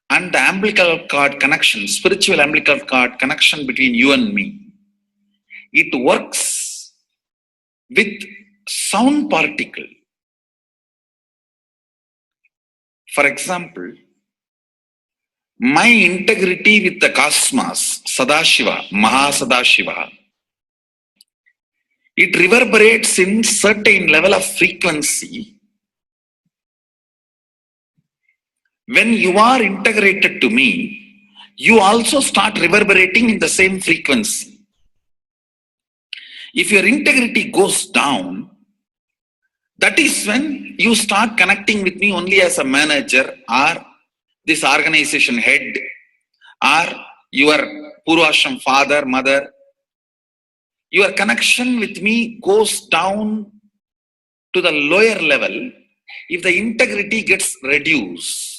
and the umbilical cord connection, spiritual umbilical cord connection between you and me, it works with sound particle. For example, my integrity with the cosmos, Sadashiva, Mahasadashiva, it reverberates in certain level of frequency. When you are integrated to me, you also start reverberating in the same frequency. If your integrity goes down, that is when you start connecting with me only as a manager or this organization head or your Purvashram father, mother. Your connection with me goes down to the lower level if the integrity gets reduced.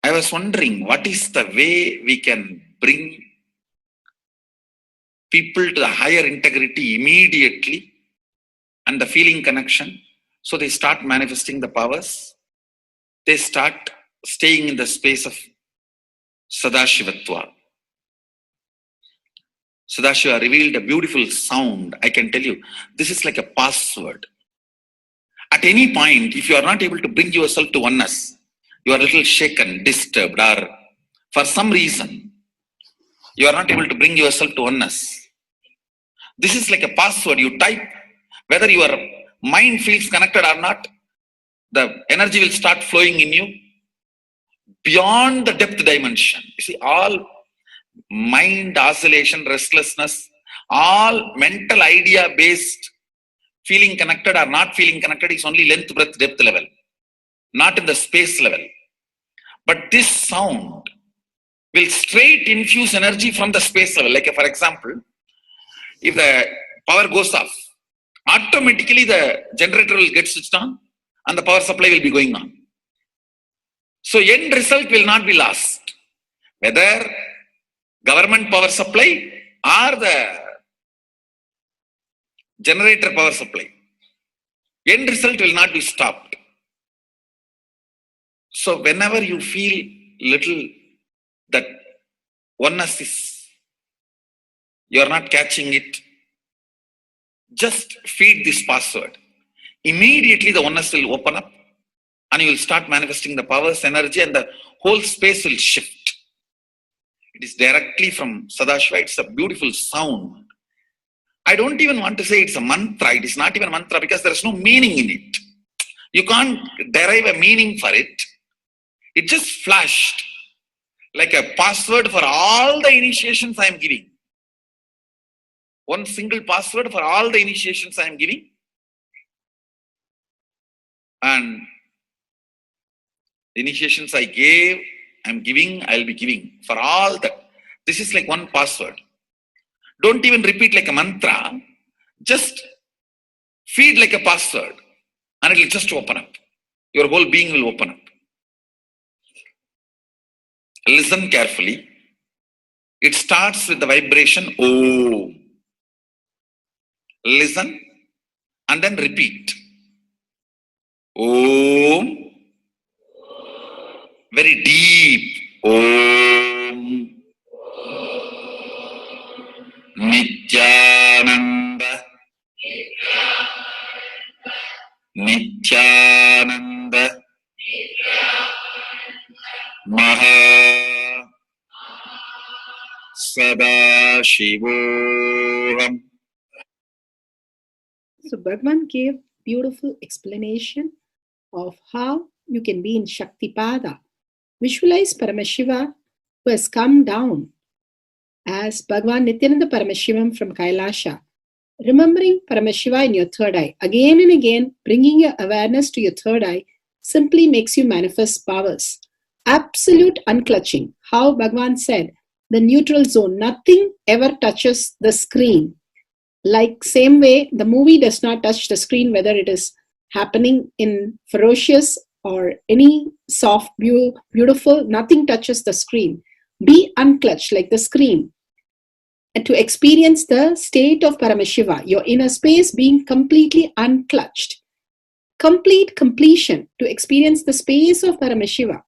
I was wondering, what is the way we can bring people to the higher integrity immediately and the feeling connection, so they start manifesting the powers, they start staying in the space of Sadashivatva. Sadashiva revealed a beautiful sound. I can tell you, this is like a password. At any point, if you are not able to bring yourself to oneness, you are a little shaken, disturbed, or for some reason, you are not able to bring yourself to oneness. This is like a password. You type, whether your mind feels connected or not, the energy will start flowing in you beyond the depth dimension. You see, all mind oscillation, restlessness, all mental idea based feeling connected or not feeling connected is only length, breadth, depth level, not in the space level. But this sound will straight infuse energy from the space level. Like for example, if the power goes off, automatically the generator will get switched on and the power supply will be going on. So end result will not be lost. Whether government power supply or the generator power supply, end result will not be stopped. So whenever you feel little that oneness is, you are not catching it, just feed this password. Immediately the oneness will open up and you will start manifesting the powers, energy, and the whole space will shift. It is directly from Sadashiva. It's a beautiful sound. I don't even want to say it's a mantra. It is not even a mantra because there is no meaning in it. You can't derive a meaning for it. It just flashed like a password for all the initiations I am giving. One single password for all the initiations I am giving. And the initiations I gave, I am giving, I will be giving for all that. This is like one password. Don't even repeat like a mantra. Just feed like a password and it will just open up. Your whole being will open up. Listen carefully. It starts with the vibration Om. Listen and then repeat. Om. Very deep. Om. Nithyananda. Nithyananda. Maha Sadashivoham. So Bhagavan gave beautiful explanation of how you can be in Shaktipada. Visualize Paramashiva who has come down as Bhagavan Nithyananda Paramashivam from Kailasha, remembering Paramashiva in your third eye, again and again, bringing your awareness to your third eye, simply makes you manifest powers. Absolute unclutching. How Bhagavan said, the neutral zone, nothing ever touches the screen. Like same way, the movie does not touch the screen, whether it is happening in ferocious or any soft, beautiful, nothing touches the screen. Be unclutched like the screen. And to experience the state of Paramashiva, your inner space being completely unclutched. Complete completion to experience the space of Paramashiva.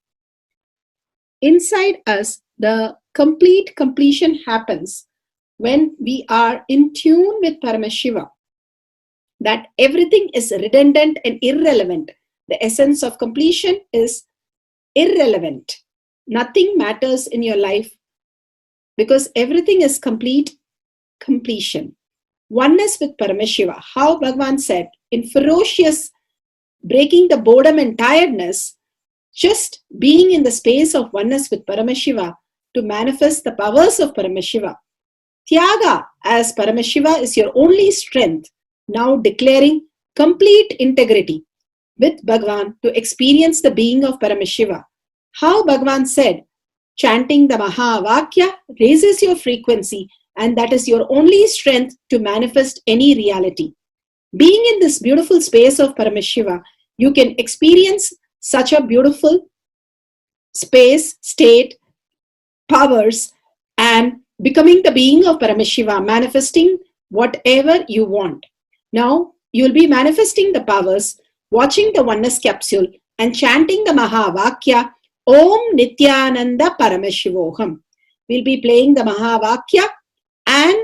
Inside us, the complete completion happens when we are in tune with Paramashiva. That everything is redundant and irrelevant. The essence of completion is irrelevant. Nothing matters in your life because everything is complete completion. Oneness with Paramashiva. How Bhagavan said, in ferocious breaking the boredom and tiredness, just being in the space of oneness with Paramashiva to manifest the powers of Paramashiva. Tyaga as Paramashiva is your only strength, now declaring complete integrity with Bhagavan to experience the being of Paramashiva. How Bhagavan said, chanting the Mahavakya raises your frequency, and that is your only strength to manifest any reality. Being in this beautiful space of Paramashiva, you can experience such a beautiful space, state, powers, and becoming the being of Paramashiva, manifesting whatever you want. Now, you will be manifesting the powers, watching the oneness capsule, and chanting the Mahavakya, Om Nithyananda Paramashivoham. We'll be playing the Mahavakya and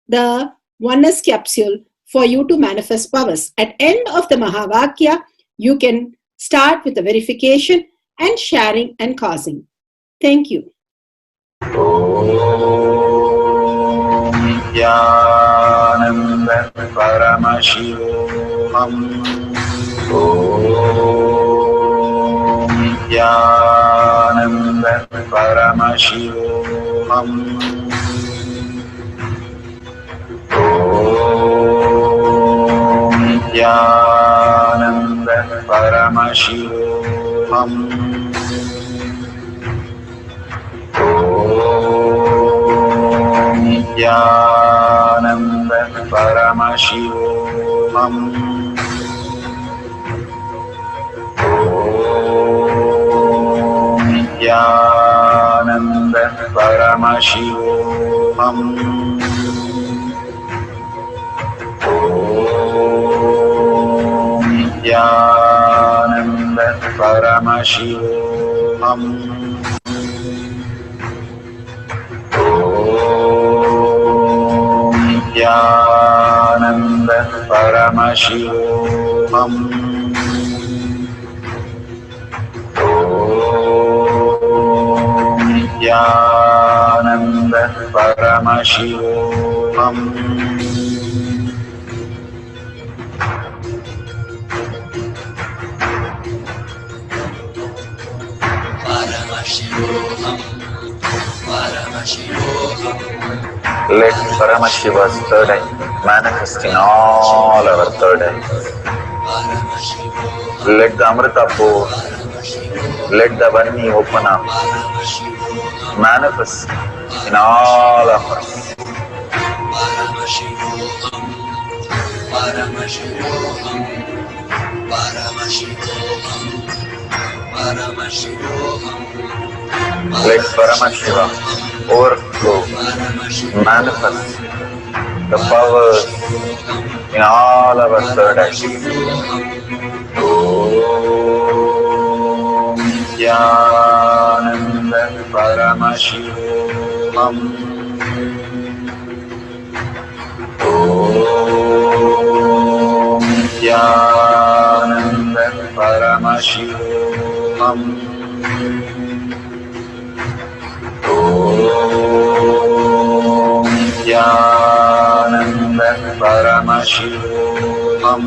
the oneness capsule for you to manifest powers. At end of the Mahavakya, you can start with the verification and sharing and causing. Thank you. Nithyananda Paramashivoham. Om Nithyananda Paramashivoham. Om Nithyananda Paramashivoham. Om Nithyananda Paramashivoham. Om Nithyananda Paramashivoham. Om Nithyananda Paramashivoham. Om Nithyananda Paramashivoham. Om Nithyananda Paramashivoham. Let Paramashiva's third eye manifest in all our third eyes. Let the Amrita pour, let the Varni open up, manifest in all of us. Let Paramashiva overflow, manifest the powers in all our third eyes. Om Nithyananda Paramashivoham. Om Nithyananda Paramashivoham. Om Nithyananda Paramashivoham.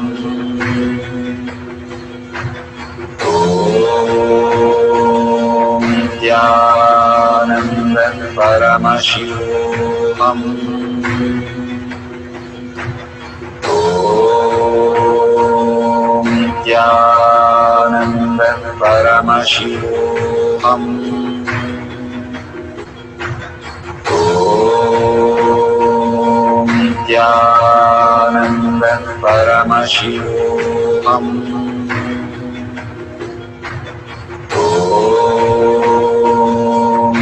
Om Nithyananda Paramashivoham. Om Nithyananda Paramashivoham. Om Nithyananda Paramashivoham. Om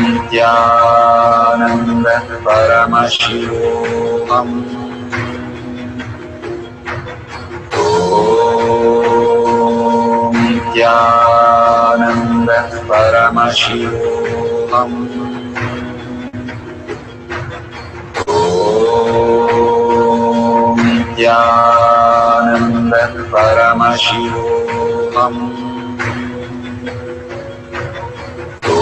Nithyananda Paramashivoham. Om Nithyananda Paramashivoham. Om Nithyananda Paramashivoham. Om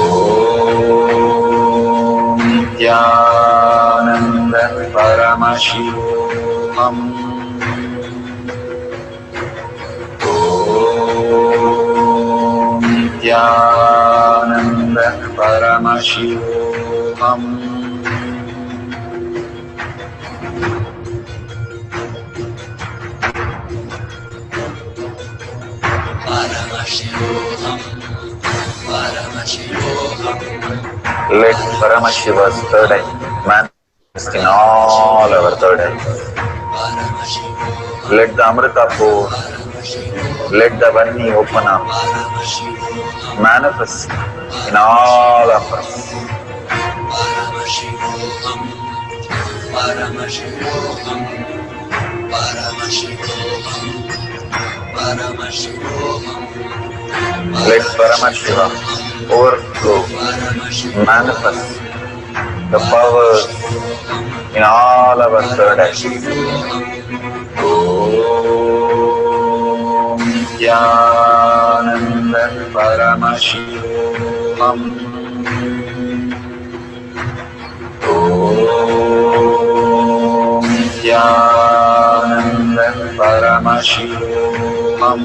Nithyananda Paramashivoham. Om Nithyananda Paramashivoham. Let Paramashiva's third eye manifest in all our third eyes. Let the Amrita pour, let the Vani open up, manifest in all of us. Let Paramashiva overflow, manifest the powers in all our third eyes. Om Nithyananda Paramashivoham. Om Nithyananda Paramashivoham.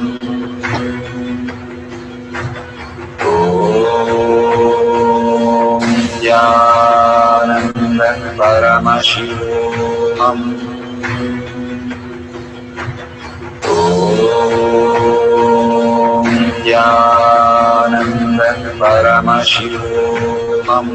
Om Nithyananda Paramashivoham. Om Nithyananda Paramashivoham.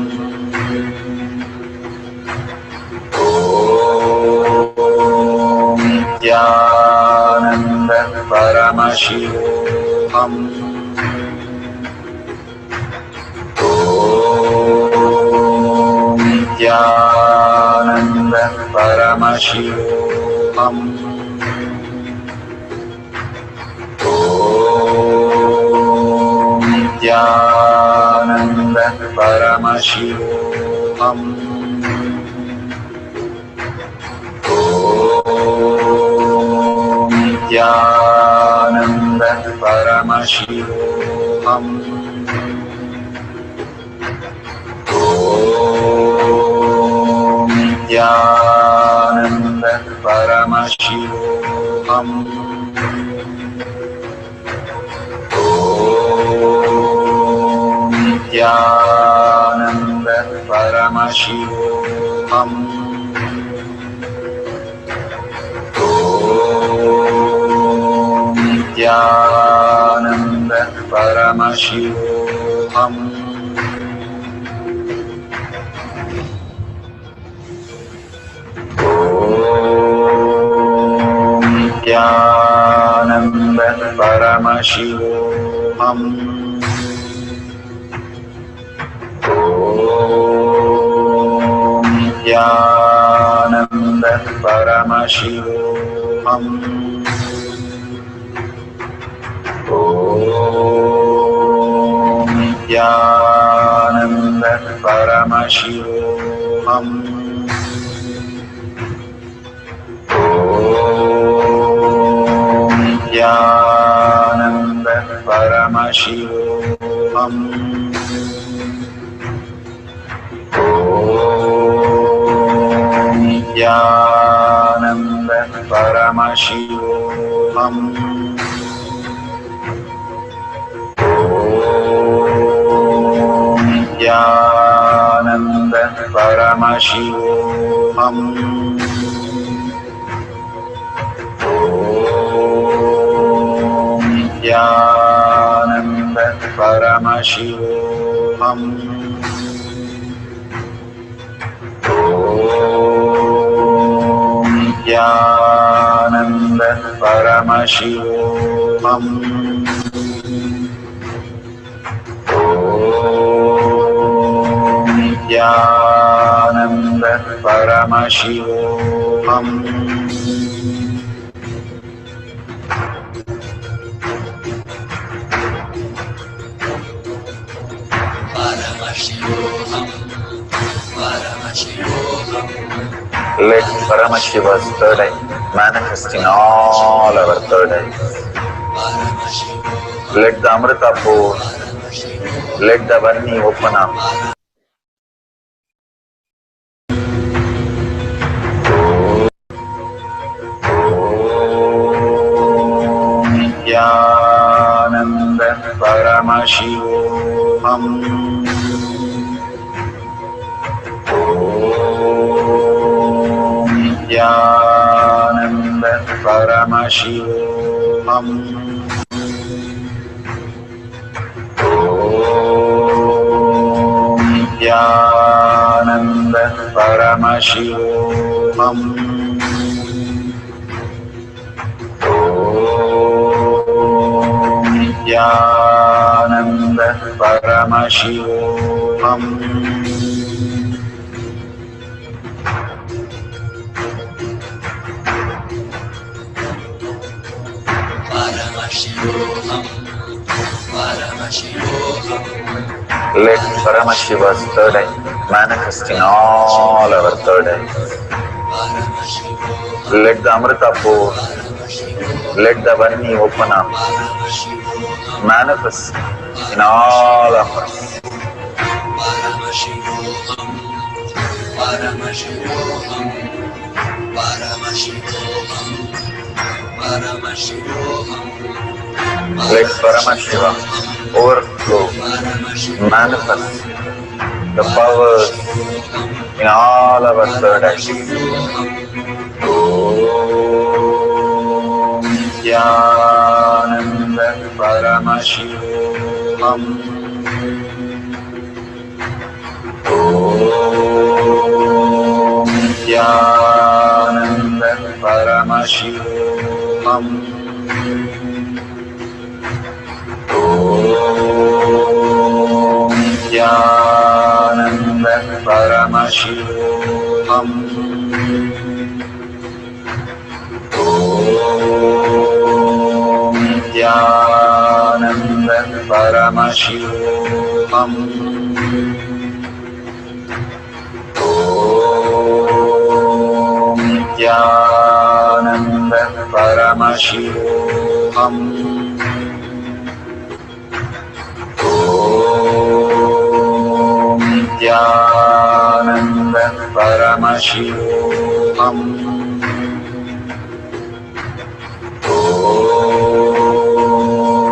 Om Nithyananda Paramashivoham. Om Nithyananda Paramashivoham. Om Nithyananda Paramashivoham. Om Nithyananda Paramashivoham. Om Nithyananda Paramashivoham. Om Nithyananda Paramashivoham. Om Nithyananda Paramashivoham. Om Nithyananda Paramashivoham. Om Nithyananda Paramashivoham. Om Nithyananda Paramashivoham. Om Nithyananda Paramashivoham. Om Nithyananda Paramashivoham. Om Nithyananda Paramashivoham. Om Nithyananda Paramashivoham. Om Nithyananda Paramashivoham. Om Nithyananda Paramashivoham. Let Paramashiva's third eye manifest in all our third eyes. Let the Amrita pour, let the Varni open up. Om Nithyananda Paramashivoham. Om Nithyananda Paramashivoham. Om Nithyananda Paramashivoham. Om Nithyananda Paramashivoham. Let Paramashiva's third eye manifest in all our third eyes. Let the Amrita pour, let the Varni open up, manifest in all of us. Let Paramashiva overflow, manifest the powers in all our third eyes. Om Nithyananda Paramashivoham. Om Nithyananda Paramashivoham. Om Nithyananda Paramashivoham. Om Nithyananda Paramashivoham. Om Nithyananda Paramashivoham. Om Nithyananda Paramashivoham. Om Nithyananda Paramashivoham. Om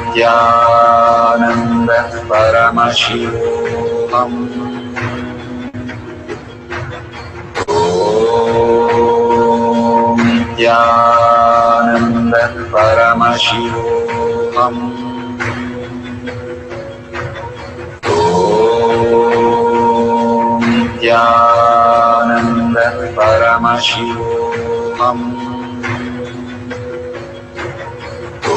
Nithyananda Paramashivoham. Om Nithyananda Paramashivoham. Om Nithyananda Paramashivoham. Om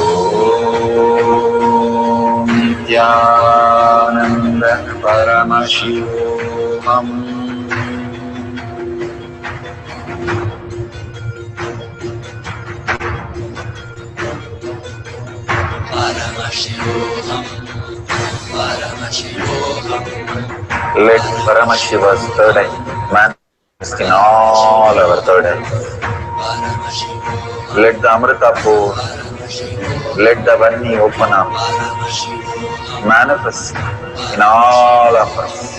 Nithyananda Paramashivoham. Let Paramashiva's third eye manifest in all our third eyes. Let the Amrita pour, let the Varni open up, manifest in all of us.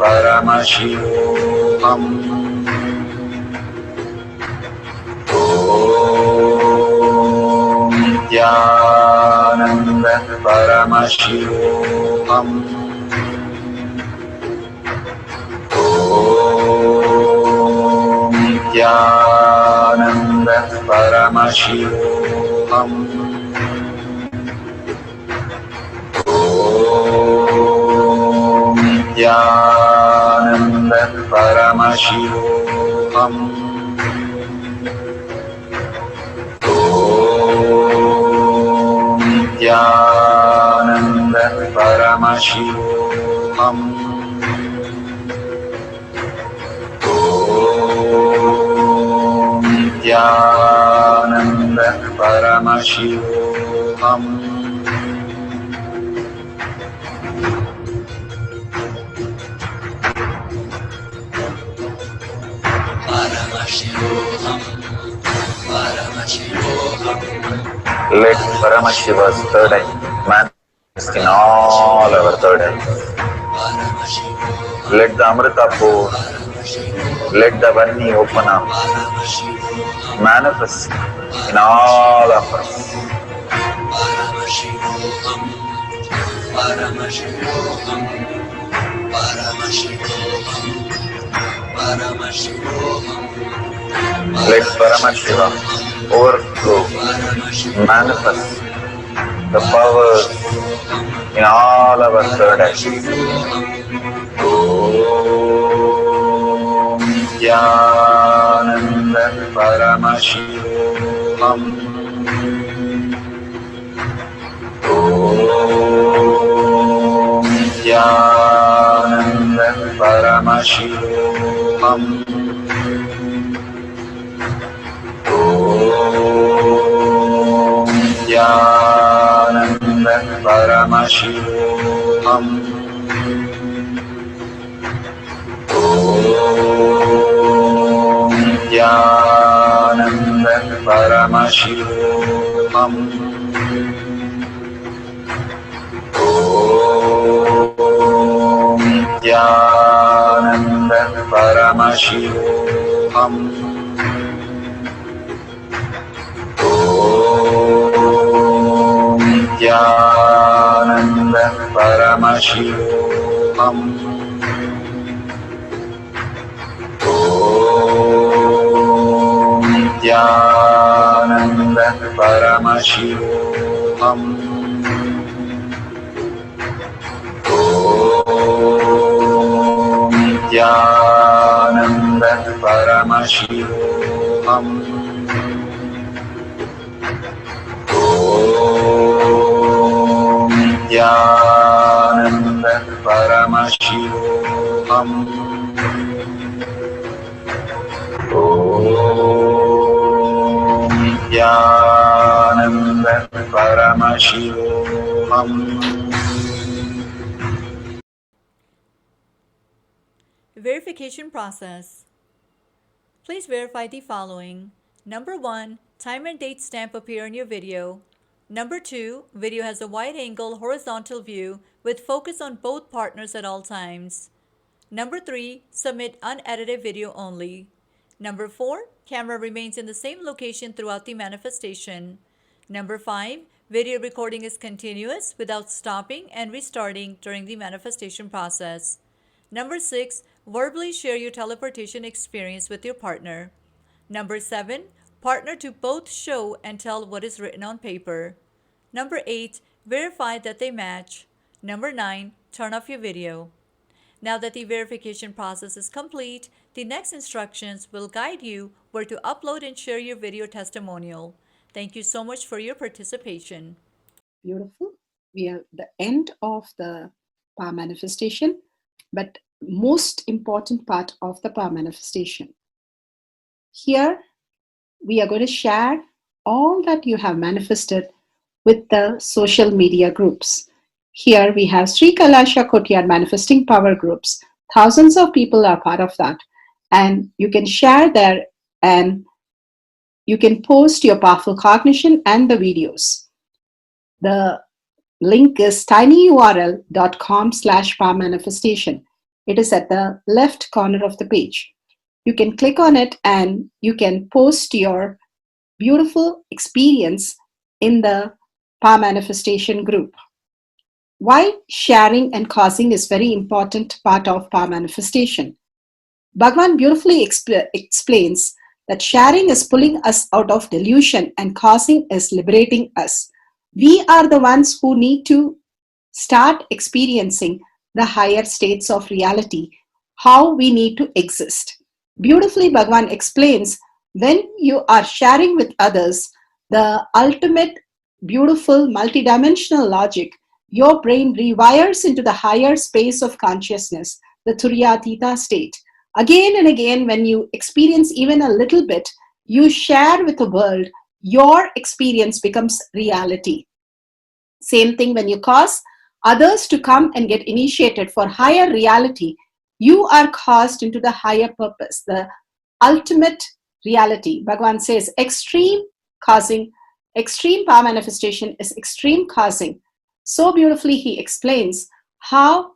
परमशिवोऽहम् नित्यानन्द परमशिवोऽहम् नित्यानन्द परमशिवोऽहम् नित्यानन्द परमशिवोऽहम् नित्यानन्द परमशिवोऽहम् नित्यानन्द परमशिवोऽहम् Let Paramashiva's third eye manifest in all our third eyes. Let the Amrita pour, let the Vani open up, manifest in all of us. Let Paramashiva overflow, manifest the powers in all our third eyes. Om Nithyananda Paramashivoham. Om Nithyananda Paramashivoham. Om Nithyananda Paramashivoham. Om Nithyananda Paramashivoham. Om Nithyananda Paramashivoham. Om Nithyananda Paramashivoham. Om Nithyananda Paramashivoham. Om Nithyananda Paramashivoham. Om Nithyananda Paramashivoham. Om Nithyananda Paramashivoham. Verification process. Please verify the following. Number 1, time and date stamp appear on your video. Number 2, video has a wide angle horizontal view with focus on both partners at all times. Number 3, submit unedited video only. Number 4, camera remains in the same location throughout the manifestation. Number 5, video recording is continuous without stopping and restarting during the manifestation process. Number 6, verbally share your teleportation experience with your partner. Number 7, partner to both show and tell what is written on paper. Number 8, verify that they match. Number 9, turn off your video. Now that the verification process is complete, the next instructions will guide you where to upload and share your video testimonial. Thank you so much for your participation. Beautiful. We are at the end of the power manifestation, but most important part of the power manifestation. Here, we are going to share all that you have manifested with the social media groups. Here we have Sri Kailasha Kotyar Manifesting Power groups. Thousands of people are part of that. And you can share there and you can post your powerful cognition and the videos. The link is tinyurl.com/power manifestation. It is at the left corner of the page. You can click on it and you can post your beautiful experience in the Power Manifestation group. Why sharing and causing is very important part of Power Manifestation. Bhagavan beautifully explains that sharing is pulling us out of delusion and causing is liberating us. We are the ones who need to start experiencing the higher states of reality, how we need to exist. Beautifully, Bhagavan explains when you are sharing with others the ultimate beautiful multidimensional logic, your brain rewires into the higher space of consciousness, the Turyatita state. Again and again, when you experience even a little bit, you share with the world, your experience becomes reality. Same thing when you cause others to come and get initiated for higher reality, you are caused into the higher purpose, the ultimate reality. Bhagavan says extreme causing, extreme power manifestation is extreme causing. So beautifully he explains how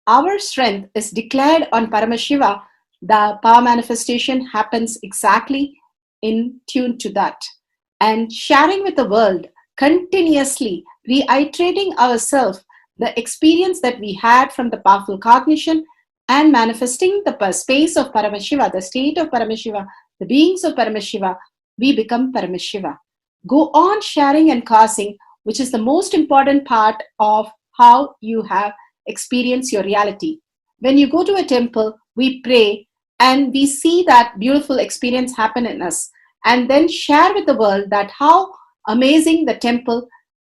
our strength is declared on Paramashiva. The power manifestation happens exactly in tune to that. And sharing with the world, continuously reiterating ourselves the experience that we had from the powerful cognition and manifesting the space of Paramashiva, the state of Paramashiva, the beings of Paramashiva, we become Paramashiva. Go on sharing and causing, which is the most important part of how you have experienced your reality. When you go to a temple, we pray and we see that beautiful experience happen in us, and then share with the world that how amazing the temple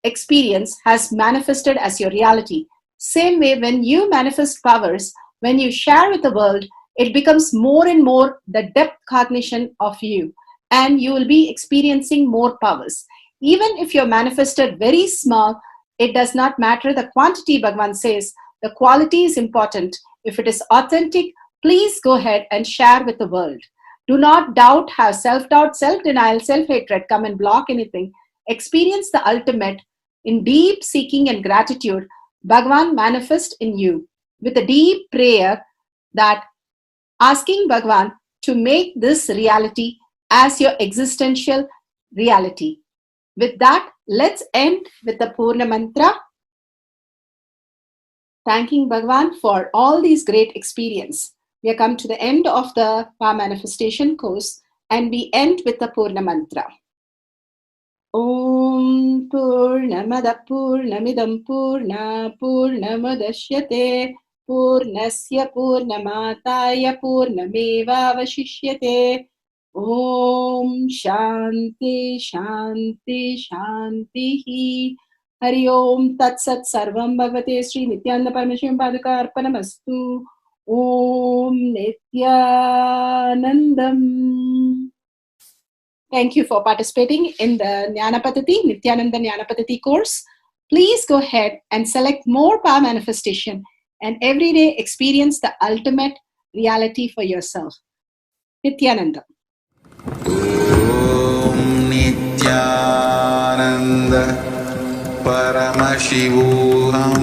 experience has manifested as your reality. Same way, when you manifest powers, when you share with the world, it becomes more and more the depth cognition of you, and you will be experiencing more powers. Even if you're manifested very small, it does not matter the quantity. Bhagavan says the quality is important. If it is authentic, please go ahead and share with the world. Do not doubt, have self-doubt, self-denial, self-hatred come and block anything. Experience the ultimate in deep seeking and gratitude. Bhagavan manifest in you with a deep prayer, that asking Bhagavan to make this reality as your existential reality. With that, let's end with the Purna Mantra, thanking Bhagavan for all these great experience. We have come to the end of the Power Manifestation course, and we end with the Purna Mantra. Om Purnamada Purnamidam Purna Purnamadashyate Purnasya Purnamataya Purnameva Vashishyate. Om Shanti Shanti Shanti. Hari Om Tat Sat Sarvam Bhagavate Sri Nithyananda Parameshwaram Padaka Arpanamastu. Om Nithyanandam. Thank you for participating in the Jnana Paddhati, Nithyananda Jnana Paddhati course. Please go ahead and select more power manifestation and every day experience the ultimate reality for yourself. Nithyananda. Om Nithyananda Paramashivoham